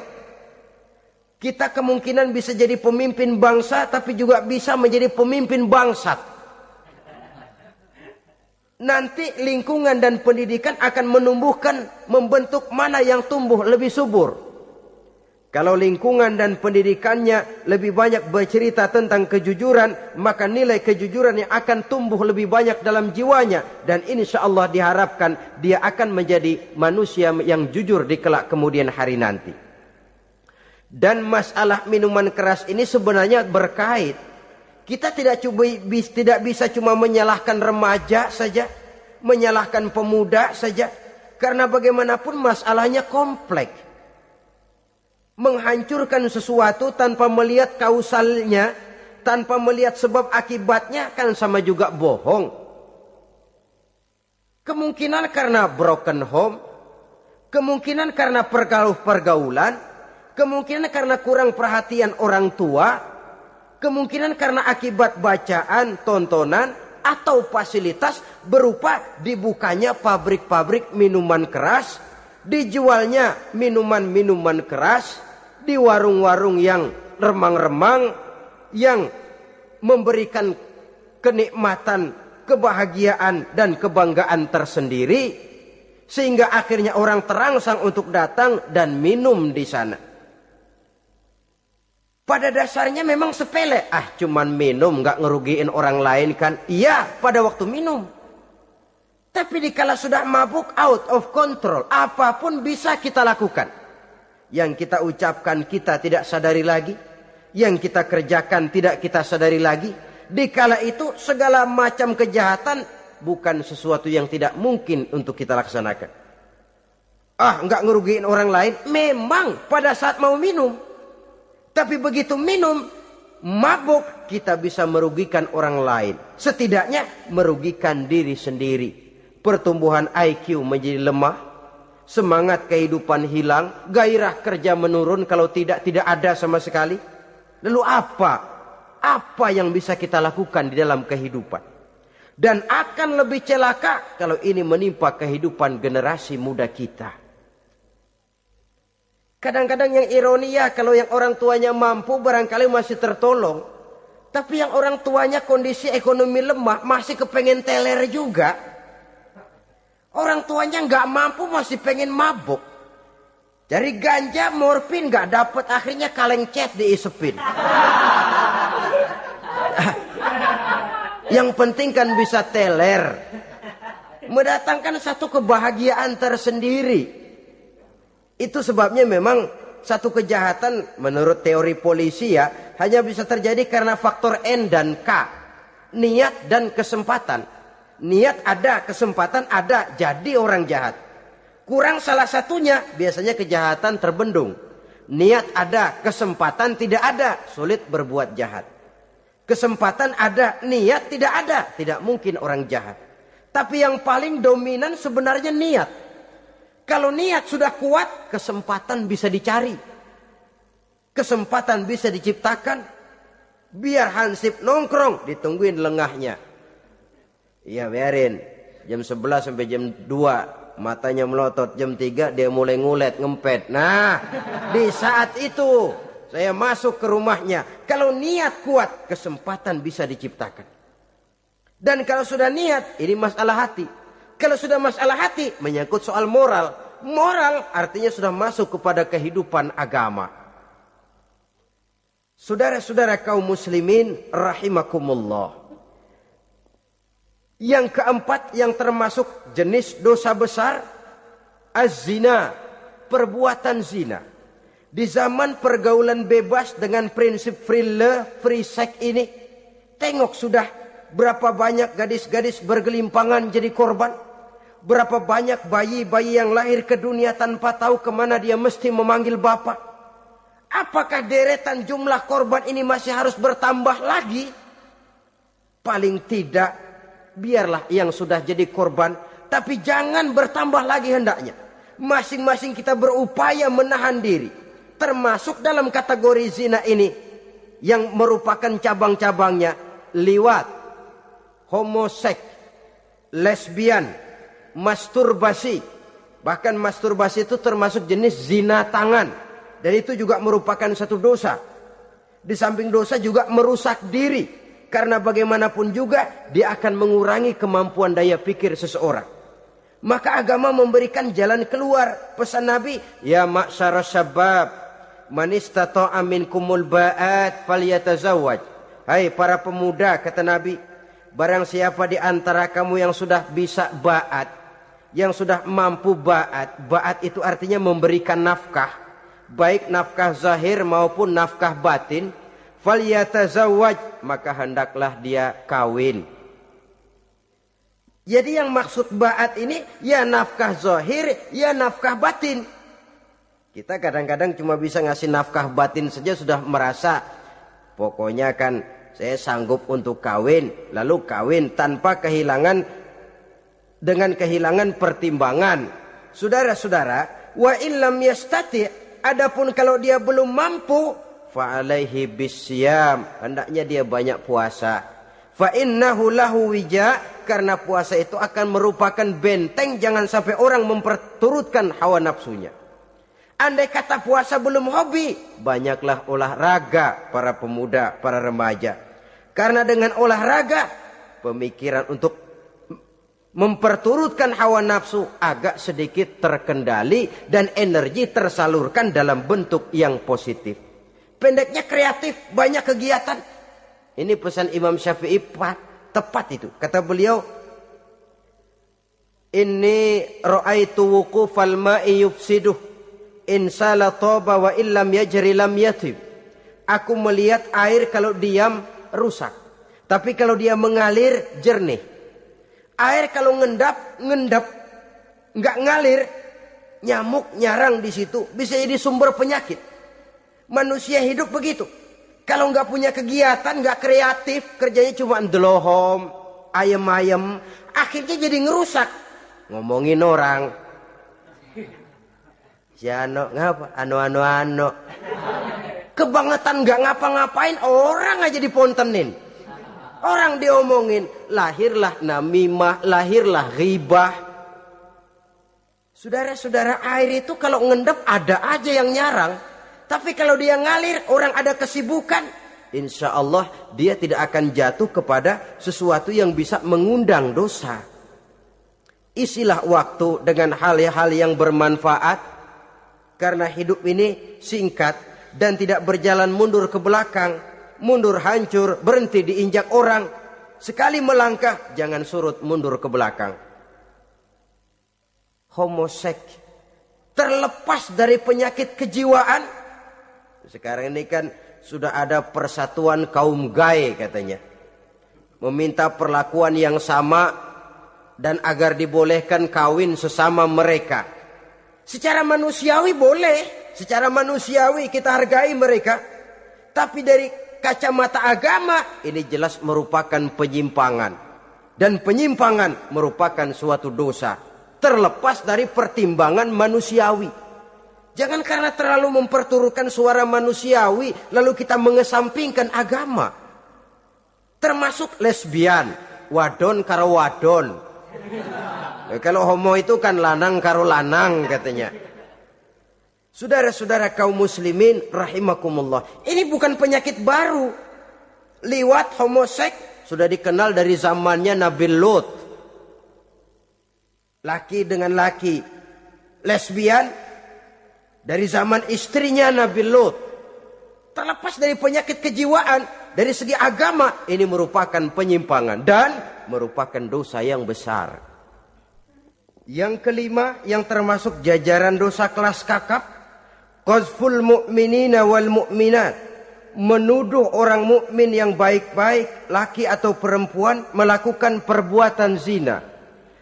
Kita kemungkinan bisa jadi pemimpin bangsa, tapi juga bisa menjadi pemimpin bangsat. Nanti lingkungan dan pendidikan akan menumbuhkan, membentuk mana yang tumbuh lebih subur. Kalau lingkungan dan pendidikannya lebih banyak bercerita tentang kejujuran, maka nilai kejujuran yang akan tumbuh lebih banyak dalam jiwanya. Dan insya Allah diharapkan dia akan menjadi manusia yang jujur di kelak kemudian hari nanti. Dan masalah minuman keras ini sebenarnya berkait. Kita tidak bisa cuma menyalahkan remaja saja, menyalahkan pemuda saja. Karena bagaimanapun masalahnya kompleks. Menghancurkan sesuatu tanpa melihat kausalnya, tanpa melihat sebab akibatnya kan sama juga bohong. Kemungkinan karena broken home, kemungkinan karena pergaulan, kemungkinan karena kurang perhatian orang tua, kemungkinan karena akibat bacaan, tontonan, atau fasilitas berupa dibukanya pabrik-pabrik minuman keras, dijualnya minuman-minuman keras, di warung-warung yang remang-remang, yang memberikan kenikmatan, kebahagiaan, dan kebanggaan tersendiri, sehingga akhirnya orang terangsang untuk datang dan minum di sana. Pada dasarnya memang sepele. Cuman minum, nggak ngerugiin orang lain kan? Iya, pada waktu minum. Tapi dikala sudah mabuk, out of control, apapun bisa kita lakukan. Yang kita ucapkan kita tidak sadari lagi, yang kita kerjakan tidak kita sadari lagi. Dikala itu segala macam kejahatan bukan sesuatu yang tidak mungkin untuk kita laksanakan. Nggak ngerugiin orang lain, memang pada saat mau minum. Tapi begitu minum, mabuk, kita bisa merugikan orang lain. Setidaknya merugikan diri sendiri. Pertumbuhan IQ menjadi lemah. Semangat kehidupan hilang. Gairah kerja menurun kalau tidak ada sama sekali. Lalu apa? Apa yang bisa kita lakukan di dalam kehidupan? Dan akan lebih celaka kalau ini menimpa kehidupan generasi muda kita. Kadang-kadang yang ironi ya, kalau yang orang tuanya mampu barangkali masih tertolong. Tapi yang orang tuanya kondisi ekonomi lemah masih kepengen teler juga. Orang tuanya nggak mampu masih pengen mabuk. Dari ganja, morfin nggak dapet, akhirnya kaleng cet diisepin. Yang penting kan bisa teler. Mendatangkan satu kebahagiaan tersendiri. Itu sebabnya memang satu kejahatan menurut teori polisi ya hanya bisa terjadi karena faktor N dan K. Niat dan kesempatan. Niat ada, kesempatan ada, jadi orang jahat. Kurang salah satunya, biasanya kejahatan terbendung. Niat ada, kesempatan tidak ada, sulit berbuat jahat. Kesempatan ada, niat tidak ada, tidak mungkin orang jahat. Tapi yang paling dominan sebenarnya niat. Kalau niat sudah kuat, kesempatan bisa dicari. Kesempatan bisa diciptakan. Biar Hansip nongkrong, ditungguin lengahnya. Iya biarin. Jam 11 sampai jam 2. Matanya melotot. Jam 3 dia mulai ngulet, ngempet. Nah, di saat itu saya masuk ke rumahnya. Kalau niat kuat, kesempatan bisa diciptakan. Dan kalau sudah niat, ini masalah hati. Kalau sudah masalah hati, menyangkut soal moral. Moral artinya sudah masuk kepada kehidupan agama. Saudara-saudara kaum muslimin rahimakumullah. Yang keempat yang termasuk jenis dosa besar, az-zina, perbuatan zina. Di zaman pergaulan bebas dengan prinsip free love, free sex ini, tengok sudah berapa banyak gadis-gadis bergelimpangan jadi korban. Berapa banyak bayi-bayi yang lahir ke dunia tanpa tahu kemana dia mesti memanggil bapak. Apakah deretan jumlah korban ini masih harus bertambah lagi? Paling tidak, biarlah yang sudah jadi korban, tapi jangan bertambah lagi hendaknya. Masing-masing kita berupaya menahan diri. Termasuk dalam kategori zina ini, yang merupakan cabang-cabangnya, liwat, homoseks, lesbian, masturbasi. Bahkan masturbasi itu termasuk jenis zina tangan. Dan itu juga merupakan satu dosa. Di samping dosa juga merusak diri. Karena bagaimanapun juga dia akan mengurangi kemampuan daya pikir seseorang. Maka agama memberikan jalan keluar. Pesan Nabi, ya ma'syara syabab, man istata'a minkumul ba'at falyatazawwaj. Hai para pemuda, kata Nabi, barang siapa di antara kamu yang sudah bisa ba'at, yang sudah mampu ba'at. Ba'at itu artinya memberikan nafkah. Baik nafkah zahir maupun nafkah batin, falyatazawwaj, maka hendaklah dia kawin. Jadi yang maksud ba'at ini ya nafkah zahir, ya nafkah batin. Kita kadang-kadang cuma bisa ngasih nafkah batin saja sudah merasa pokoknya kan saya sanggup untuk kawin, lalu kawin tanpa dengan kehilangan pertimbangan. Saudara-saudara, wa illam yastati', adapun kalau dia belum mampu, fa alaihi bisyam, hendaknya dia banyak puasa. Fa innahu lahu wija, karena puasa itu akan merupakan benteng jangan sampai orang memperturutkan hawa nafsunya. Andai kata puasa belum hobi, banyaklah olahraga para pemuda, para remaja. Karena dengan olahraga, pemikiran untuk memperturutkan hawa nafsu agak sedikit terkendali dan energi tersalurkan dalam bentuk yang positif. Pendeknya kreatif, banyak kegiatan. Ini pesan Imam Syafi'i tepat itu. Kata beliau, inni ra'aitu wuqufal ma'i yufsiduh, insala toba wa illam yajri lam yatib. Aku melihat air kalau diam rusak, tapi kalau dia mengalir jernih. Air kalau ngendap, nggak ngalir, nyamuk nyarang di situ, bisa jadi sumber penyakit. Manusia hidup begitu. Kalau nggak punya kegiatan, nggak kreatif, kerjanya cuma ndelohom, ayem-ayem, akhirnya jadi ngerusak. Ngomongin orang. Si ano, ngapa? Ano. Kebangetan nggak ngapa-ngapain, orang aja dipontenin. Orang diomongin, lahirlah namimah, lahirlah ghibah. Saudara-saudara, air itu kalau ngendap ada aja yang nyarang. Tapi kalau dia ngalir, orang ada kesibukan, insya Allah dia tidak akan jatuh kepada sesuatu yang bisa mengundang dosa. Isilah waktu dengan hal-hal yang bermanfaat. Karena hidup ini singkat dan tidak berjalan mundur ke belakang. Mundur hancur, berhenti diinjak orang. Sekali melangkah, jangan surut mundur ke belakang. Homoseks, terlepas dari penyakit kejiwaan. Sekarang ini kan sudah ada persatuan kaum gay katanya. Meminta perlakuan yang sama dan agar dibolehkan kawin sesama mereka. Secara manusiawi boleh. Secara manusiawi kita hargai mereka. Tapi dari kacamata agama ini jelas merupakan penyimpangan. Dan penyimpangan merupakan suatu dosa. Terlepas dari pertimbangan manusiawi. Jangan karena terlalu memperturutkan suara manusiawi lalu kita mengesampingkan agama. Termasuk lesbian, wadon karo wadon. Kalau homo itu kan lanang karo lanang katanya. Saudara-saudara kaum muslimin rahimakumullah, ini bukan penyakit baru. Liwat, homoseks sudah dikenal dari zamannya Nabi Lut. Laki dengan laki. Lesbian dari zaman istrinya Nabi Lut. terlepas dari penyakit kejiwaan, dari segi agama, ini merupakan penyimpangan dan merupakan dosa yang besar. Yang kelima, yang termasuk jajaran dosa kelas kakap, qazful mu'minina wal mu'minat, menuduh orang mukmin yang baik-baik, laki atau perempuan, melakukan perbuatan zina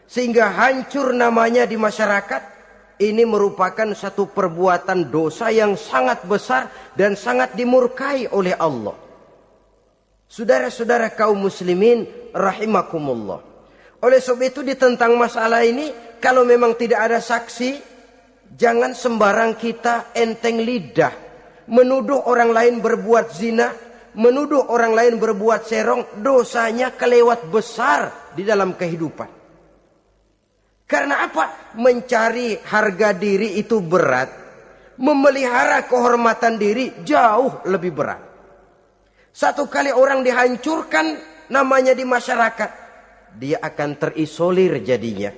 sehingga hancur namanya di masyarakat. Ini merupakan satu perbuatan dosa yang sangat besar dan sangat dimurkai oleh Allah. Saudara-saudara kaum muslimin rahimakumullah. Oleh sebab itu tentang masalah ini, kalau memang tidak ada saksi, jangan sembarang kita enteng lidah menuduh orang lain berbuat zina, menuduh orang lain berbuat serong. Dosanya kelewat besar di dalam kehidupan. Karena apa? Mencari harga diri itu berat. Memelihara kehormatan diri jauh lebih berat. Satu kali orang dihancurkan namanya di masyarakat, dia akan terisolir jadinya.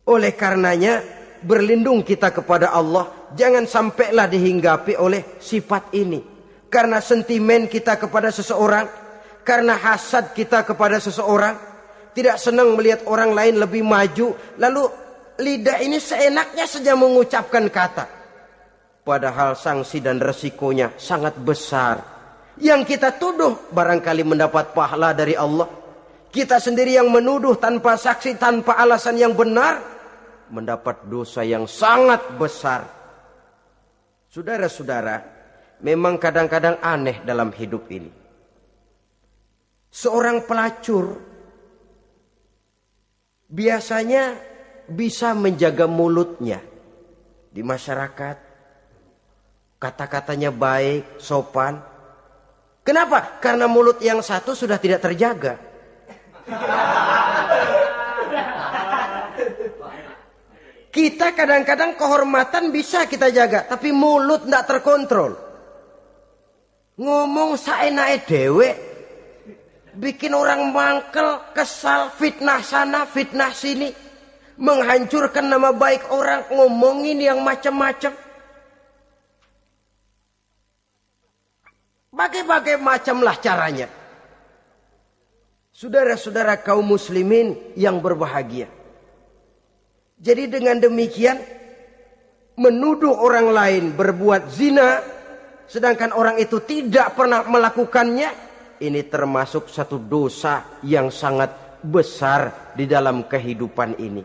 Oleh karenanya, berlindung kita kepada Allah. Jangan sampailah dihinggapi oleh sifat ini. Karena sentimen kita kepada seseorang, karena hasad kita kepada seseorang, tidak senang melihat orang lain lebih maju, lalu lidah ini seenaknya saja mengucapkan kata. Padahal sanksi dan resikonya sangat besar. Yang kita tuduh barangkali mendapat pahala dari Allah. Kita sendiri yang menuduh tanpa saksi, tanpa alasan yang benar, mendapat dosa yang sangat besar. Saudara-saudara, memang kadang-kadang aneh dalam hidup ini. Seorang pelacur biasanya bisa menjaga mulutnya di masyarakat. Kata-katanya baik, sopan. Kenapa? Karena mulut yang satu sudah tidak terjaga. Kita kadang-kadang kehormatan bisa kita jaga, tapi mulut tidak terkontrol. Ngomong saenake dhewe, bikin orang mangkel, kesal, fitnah sana, fitnah sini. Menghancurkan nama baik orang, ngomongin yang macam-macam. Bagai-bagai macamlah caranya. Saudara-saudara kaum muslimin yang berbahagia. Jadi dengan demikian, menuduh orang lain berbuat zina, sedangkan orang itu tidak pernah melakukannya, ini termasuk satu dosa yang sangat besar di dalam kehidupan ini.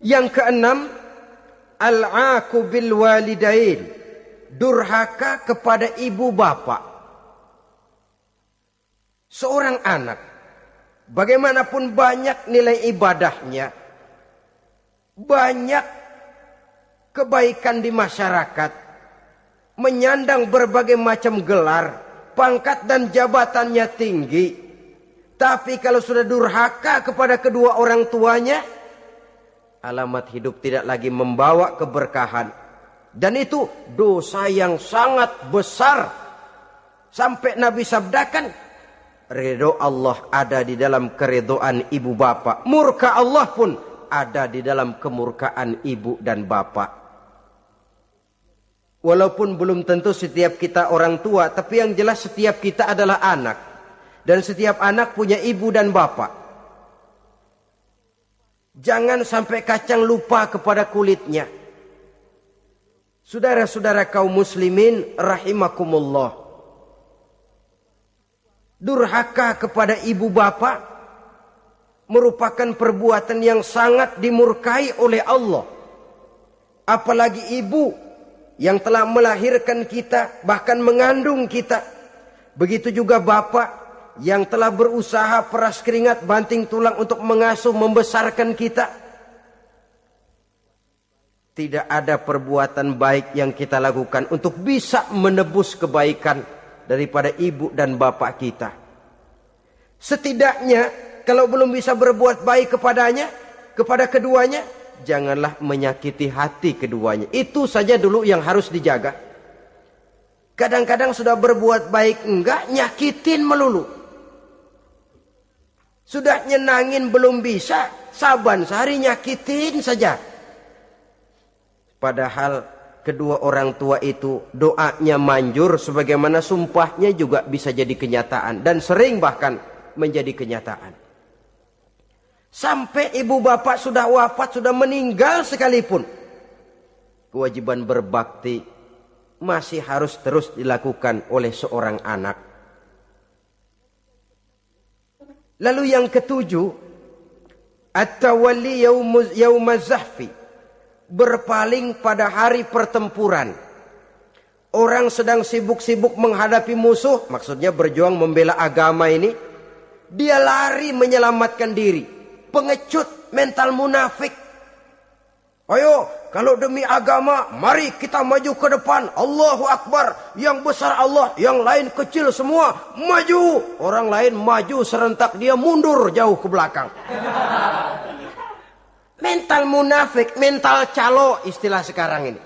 Yang keenam, al-'aqu bil walidain, durhaka kepada ibu bapak. Seorang anak, bagaimanapun banyak nilai ibadahnya, banyak kebaikan di masyarakat, menyandang berbagai macam gelar, pangkat dan jabatannya tinggi. Tapi kalau sudah durhaka kepada kedua orang tuanya, alamat hidup tidak lagi membawa keberkahan. Dan itu dosa yang sangat besar. Sampai Nabi sabdakan, ridho Allah ada di dalam keridhaan ibu bapak. Murka Allah pun ada di dalam kemurkaan ibu dan bapak. Walaupun belum tentu setiap kita orang tua, tapi yang jelas setiap kita adalah anak. Dan setiap anak punya ibu dan bapak. Jangan sampai kacang lupa kepada kulitnya. Saudara-saudara kaum muslimin rahimakumullah. Durhaka kepada ibu bapak merupakan perbuatan yang sangat dimurkai oleh Allah. Apalagi ibu yang telah melahirkan kita, bahkan mengandung kita. Begitu juga bapak yang telah berusaha peras keringat banting tulang untuk mengasuh membesarkan kita. Tidak ada perbuatan baik yang kita lakukan untuk bisa menebus kebaikan daripada ibu dan bapak kita. Setidaknya kalau belum bisa berbuat baik kepadanya, kepada keduanya, janganlah menyakiti hati keduanya. Itu saja dulu yang harus dijaga. Kadang-kadang sudah berbuat baik enggak, nyakitin melulu. Sudah nyenangin belum bisa, saban sehari nyakitin saja. Padahal kedua orang tua itu doanya manjur sebagaimana sumpahnya juga bisa jadi kenyataan dan sering bahkan menjadi kenyataan. Sampai ibu bapak sudah wafat, sudah meninggal sekalipun, kewajiban berbakti masih harus terus dilakukan oleh seorang anak. Lalu yang ketujuh, at-tawalli yaumaz zahfi, berpaling pada hari pertempuran. Orang sedang sibuk-sibuk menghadapi musuh, maksudnya berjuang membela agama ini, dia lari menyelamatkan diri. Pengecut, mental munafik. Ayo, kalau demi agama, mari kita maju ke depan. Allahu Akbar. Yang besar Allah, yang lain kecil semua. Maju. Orang lain maju serentak, dia mundur jauh ke belakang. Mental munafik, mental calo istilah sekarang ini.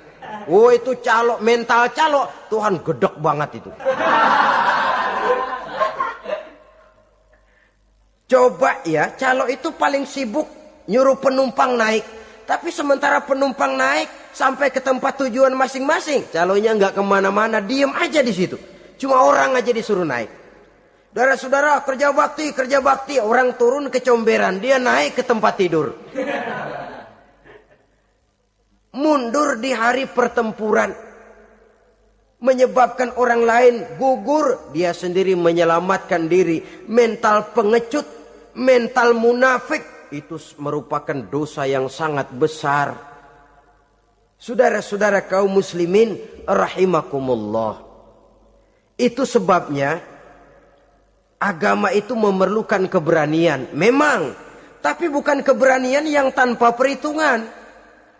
Oh itu calo, mental calo. Tuhan gedek banget itu. Coba ya, calo itu paling sibuk nyuruh penumpang naik. Tapi sementara penumpang naik sampai ke tempat tujuan masing-masing, calonya nggak kemana-mana, diem aja di situ. Cuma orang aja disuruh naik. Saudara-saudara, kerja bakti, orang turun ke comberan, dia naik ke tempat tidur. Mundur di hari pertempuran, menyebabkan orang lain gugur, dia sendiri menyelamatkan diri. Mental pengecut, mental munafik, itu merupakan dosa yang sangat besar. Saudara-saudara kaum muslimin rahimakumullah. Itu sebabnya agama itu memerlukan keberanian. Memang, tapi bukan keberanian yang tanpa perhitungan.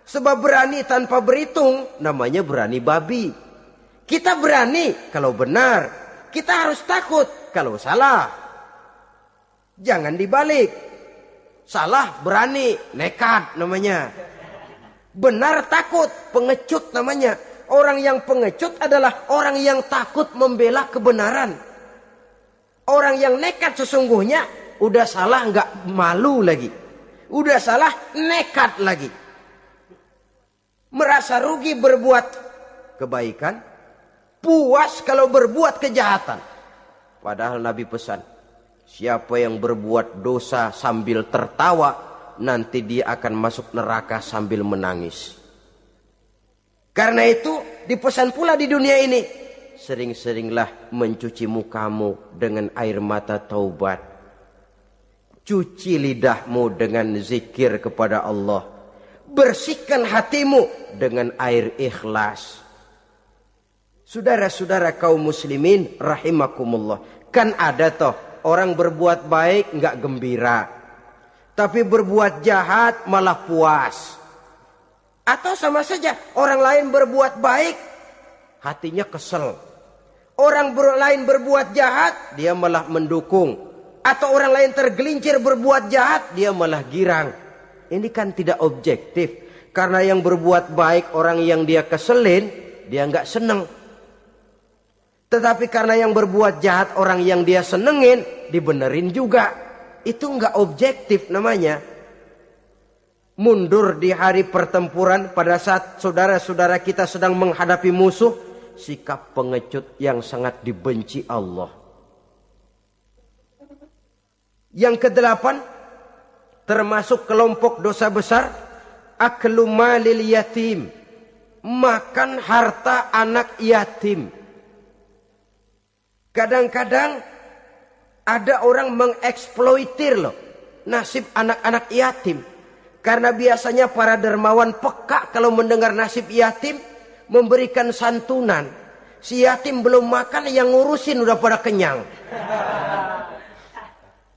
Sebab berani tanpa berhitung namanya berani babi. Kita berani kalau benar, kita harus takut kalau salah. Jangan dibalik. Salah berani, nekat namanya. Benar takut, pengecut namanya. Orang yang pengecut adalah orang yang takut membela kebenaran. Orang yang nekat sesungguhnya udah salah nggak malu lagi. Udah salah nekat lagi. Merasa rugi berbuat kebaikan, puas kalau berbuat kejahatan. Padahal Nabi pesan, siapa yang berbuat dosa sambil tertawa, nanti dia akan masuk neraka sambil menangis. Karena itu dipesan pula di dunia ini, sering-seringlah mencuci mukamu dengan air mata taubat. Cuci lidahmu dengan zikir kepada Allah. Bersihkan hatimu dengan air ikhlas. Saudara-saudara kaum muslimin rahimakumullah. Kan ada toh orang berbuat baik nggak gembira, tapi berbuat jahat malah puas. Atau sama saja orang lain berbuat baik, hatinya kesel. Orang lain berbuat jahat, dia malah mendukung. Atau orang lain tergelincir berbuat jahat, dia malah girang. Ini kan tidak objektif. Karena yang berbuat baik orang yang dia keselin, dia nggak seneng. Tetapi karena yang berbuat jahat orang yang dia senengin, dibenerin juga. Itu nggak objektif namanya. Mundur di hari pertempuran pada saat saudara-saudara kita sedang menghadapi musuh, sikap pengecut yang sangat dibenci Allah. Yang kedelapan, termasuk kelompok dosa besar, aklu malil yatim, makan harta anak yatim. Kadang-kadang ada orang mengeksploitir loh nasib anak-anak yatim. Karena biasanya para dermawan peka kalau mendengar nasib yatim, memberikan santunan. Si yatim belum makan, yang ngurusin udah pada kenyang.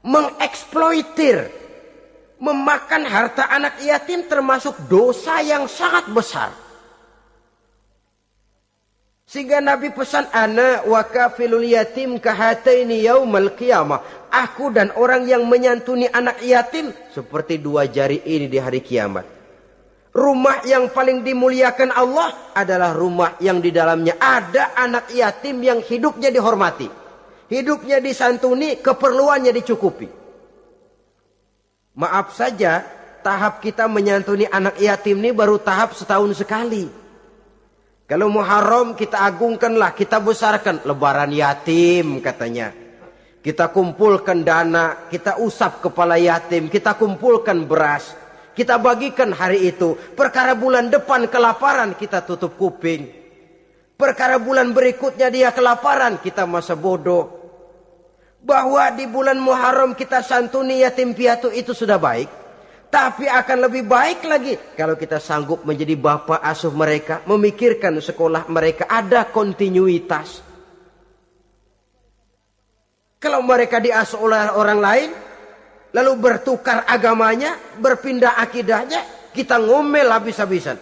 Mengeksploitir, memakan harta anak yatim termasuk dosa yang sangat besar. Sehingga Nabi pesan, ana wa kafilul yatim kahataini yaumal qiyamah. Aku dan orang yang menyantuni anak yatim seperti dua jari ini di hari kiamat. Rumah yang paling dimuliakan Allah adalah rumah yang di dalamnya ada anak yatim yang hidupnya dihormati. Hidupnya disantuni, keperluannya dicukupi. Maaf saja, tahap kita menyantuni anak yatim ini baru tahap setahun sekali. Kalau Muharram kita agungkanlah, kita besarkan. Lebaran yatim katanya. Kita kumpulkan dana, kita usap kepala yatim, kita kumpulkan beras. Kita bagikan hari itu. Perkara bulan depan kelaparan, kita tutup kuping. Perkara bulan berikutnya dia kelaparan, kita masa bodoh. Bahwa di bulan Muharram kita santuni yatim piatu itu sudah baik. Tapi akan lebih baik lagi kalau kita sanggup menjadi bapak asuh mereka, memikirkan sekolah mereka, ada kontinuitas. Kalau mereka diasuh oleh orang lain, lalu bertukar agamanya, berpindah akidahnya, kita ngomel habis-habisan.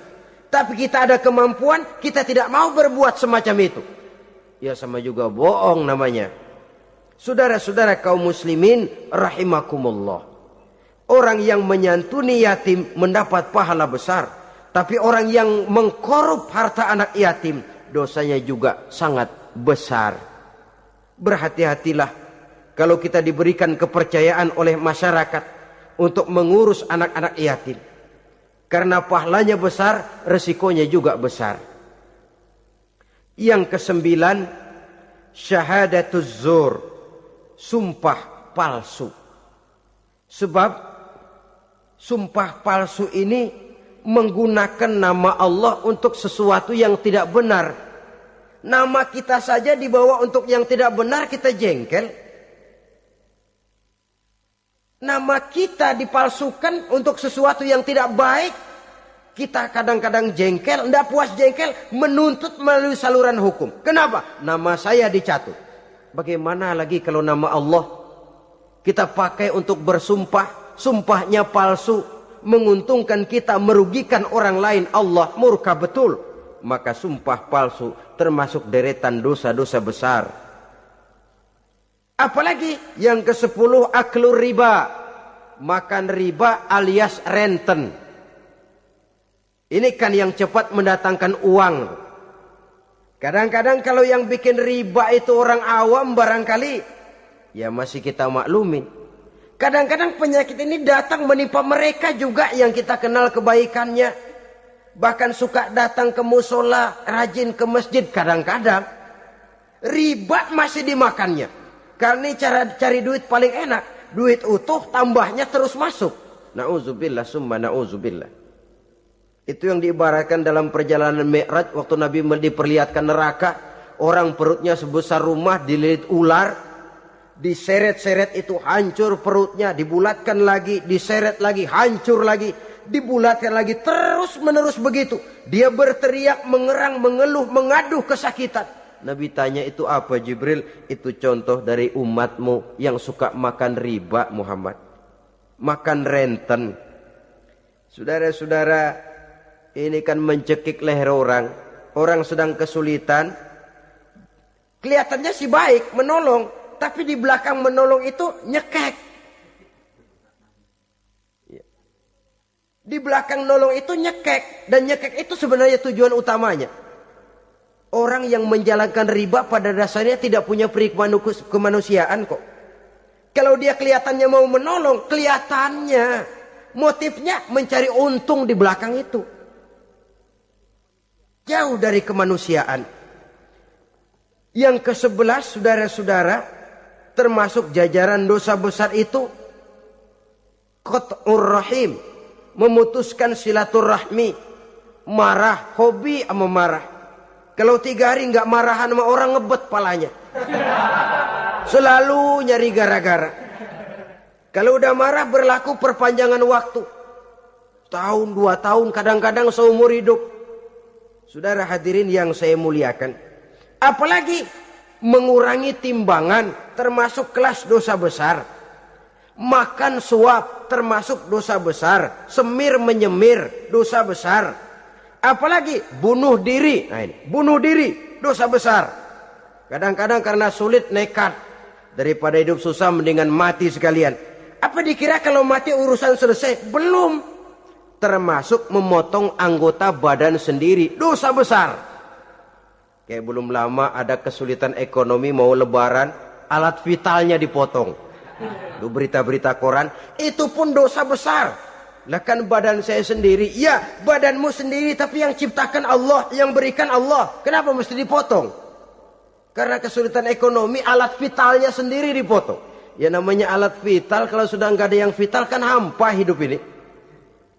Tapi kita ada kemampuan, kita tidak mau berbuat semacam itu. Ya sama juga bohong namanya. Saudara-saudara kaum muslimin rahimakumullah. Orang yang menyantuni yatim mendapat pahala besar. Tapi orang yang mengkorup harta anak yatim, dosanya juga sangat besar. Berhati-hatilah kalau kita diberikan kepercayaan oleh masyarakat untuk mengurus anak-anak yatim. Karena pahalanya besar, resikonya juga besar. Yang ke-9, syahadatuz zur, sumpah palsu. Sebab sumpah palsu ini menggunakan nama Allah untuk sesuatu yang tidak benar. Nama kita saja dibawa untuk yang tidak benar, kita jengkel. Nama kita dipalsukan untuk sesuatu yang tidak baik, kita kadang-kadang jengkel, tidak puas jengkel, menuntut melalui saluran hukum. Kenapa? Nama saya dicatut. Bagaimana lagi kalau nama Allah kita pakai untuk bersumpah, sumpahnya palsu, menguntungkan kita, merugikan orang lain, Allah murka betul. Maka sumpah palsu termasuk deretan dosa-dosa besar. Apalagi yang ke-10, aklur riba, makan riba alias renten. Ini kan yang cepat mendatangkan uang. Kadang-kadang kalau yang bikin riba itu orang awam barangkali, ya masih kita maklumin. Kadang-kadang penyakit ini datang menimpa mereka juga yang kita kenal kebaikannya. Bahkan suka datang ke musola, rajin ke masjid kadang-kadang. Riba masih dimakannya. Karena cara cari duit paling enak. Duit utuh tambahnya terus masuk. Na'udzubillah summa na'udzubillah. Itu yang diibaratkan dalam perjalanan Mi'raj. Waktu Nabi diperlihatkan neraka. Orang perutnya sebesar rumah dililit ular. Diseret-seret itu hancur perutnya. Dibulatkan lagi, diseret lagi, hancur lagi. Dibulatkan lagi, terus menerus begitu. Dia berteriak, mengerang, mengeluh, mengaduh kesakitan. Nabi tanya, itu apa Jibril? Itu contoh dari umatmu yang suka makan riba Muhammad. Makan renten. Saudara-saudara, ini kan mencekik leher orang. Orang sedang kesulitan. Kelihatannya sih baik, menolong. Tapi di belakang menolong itu nyekek. Di belakang nolong itu nyekek. Dan nyekek itu sebenarnya tujuan utamanya. Orang yang menjalankan riba pada dasarnya tidak punya peri kemanusiaan kok. Kalau dia kelihatannya mau menolong, kelihatannya motifnya mencari untung di belakang itu. Jauh dari kemanusiaan. Yang ke-11, saudara-saudara, termasuk jajaran dosa besar itu qat'ur rahim, memutuskan silaturahmi, marah, hobi sama marah. Kalau 3 hari nggak marahan sama orang, ngebet palanya. Selalu nyari gara-gara. Kalau udah marah berlaku perpanjangan waktu. Tahun, 2 tahun, kadang-kadang seumur hidup. Saudara hadirin yang saya muliakan. Apalagi mengurangi timbangan termasuk kelas dosa besar. Makan suap termasuk dosa besar. Semir menyemir dosa besar. Apalagi bunuh diri. Nah ini, bunuh diri dosa besar. Kadang-kadang karena sulit nekat. Daripada hidup susah mendingan mati sekalian. Apa dikira kalau mati urusan selesai? Belum. Termasuk memotong anggota badan sendiri. Dosa besar. Kayak belum lama ada kesulitan ekonomi mau lebaran. Alat vitalnya dipotong. Itu berita-berita koran. Itu pun dosa besar. Lah kan badan saya sendiri. Ya, badanmu sendiri, tapi yang ciptakan Allah, yang berikan Allah. Kenapa mesti dipotong? Karena kesulitan ekonomi, alat vitalnya sendiri dipotong. Ya namanya alat vital, kalau sudah nggak ada yang vital kan hampa hidup ini.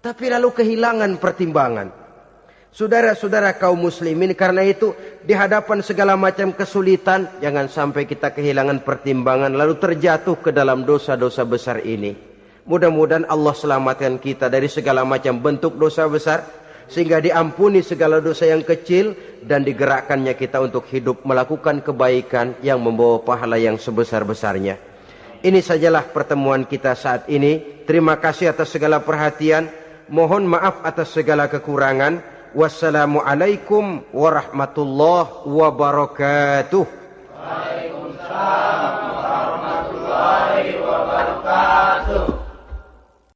Tapi lalu kehilangan pertimbangan. Saudara-saudara kaum muslimin, karena itu di hadapan segala macam kesulitan, jangan sampai kita kehilangan pertimbangan lalu terjatuh ke dalam dosa-dosa besar ini. Mudah-mudahan Allah selamatkan kita dari segala macam bentuk dosa besar, sehingga diampuni segala dosa yang kecil, dan digerakkannya kita untuk hidup melakukan kebaikan yang membawa pahala yang sebesar-besarnya. Ini sajalah pertemuan kita saat ini. Terima kasih atas segala perhatian. Mohon maaf atas segala kekurangan. Wassalamualaikum warahmatullahi wabarakatuh. Waalaikumsalam warahmatullahi wabarakatuh.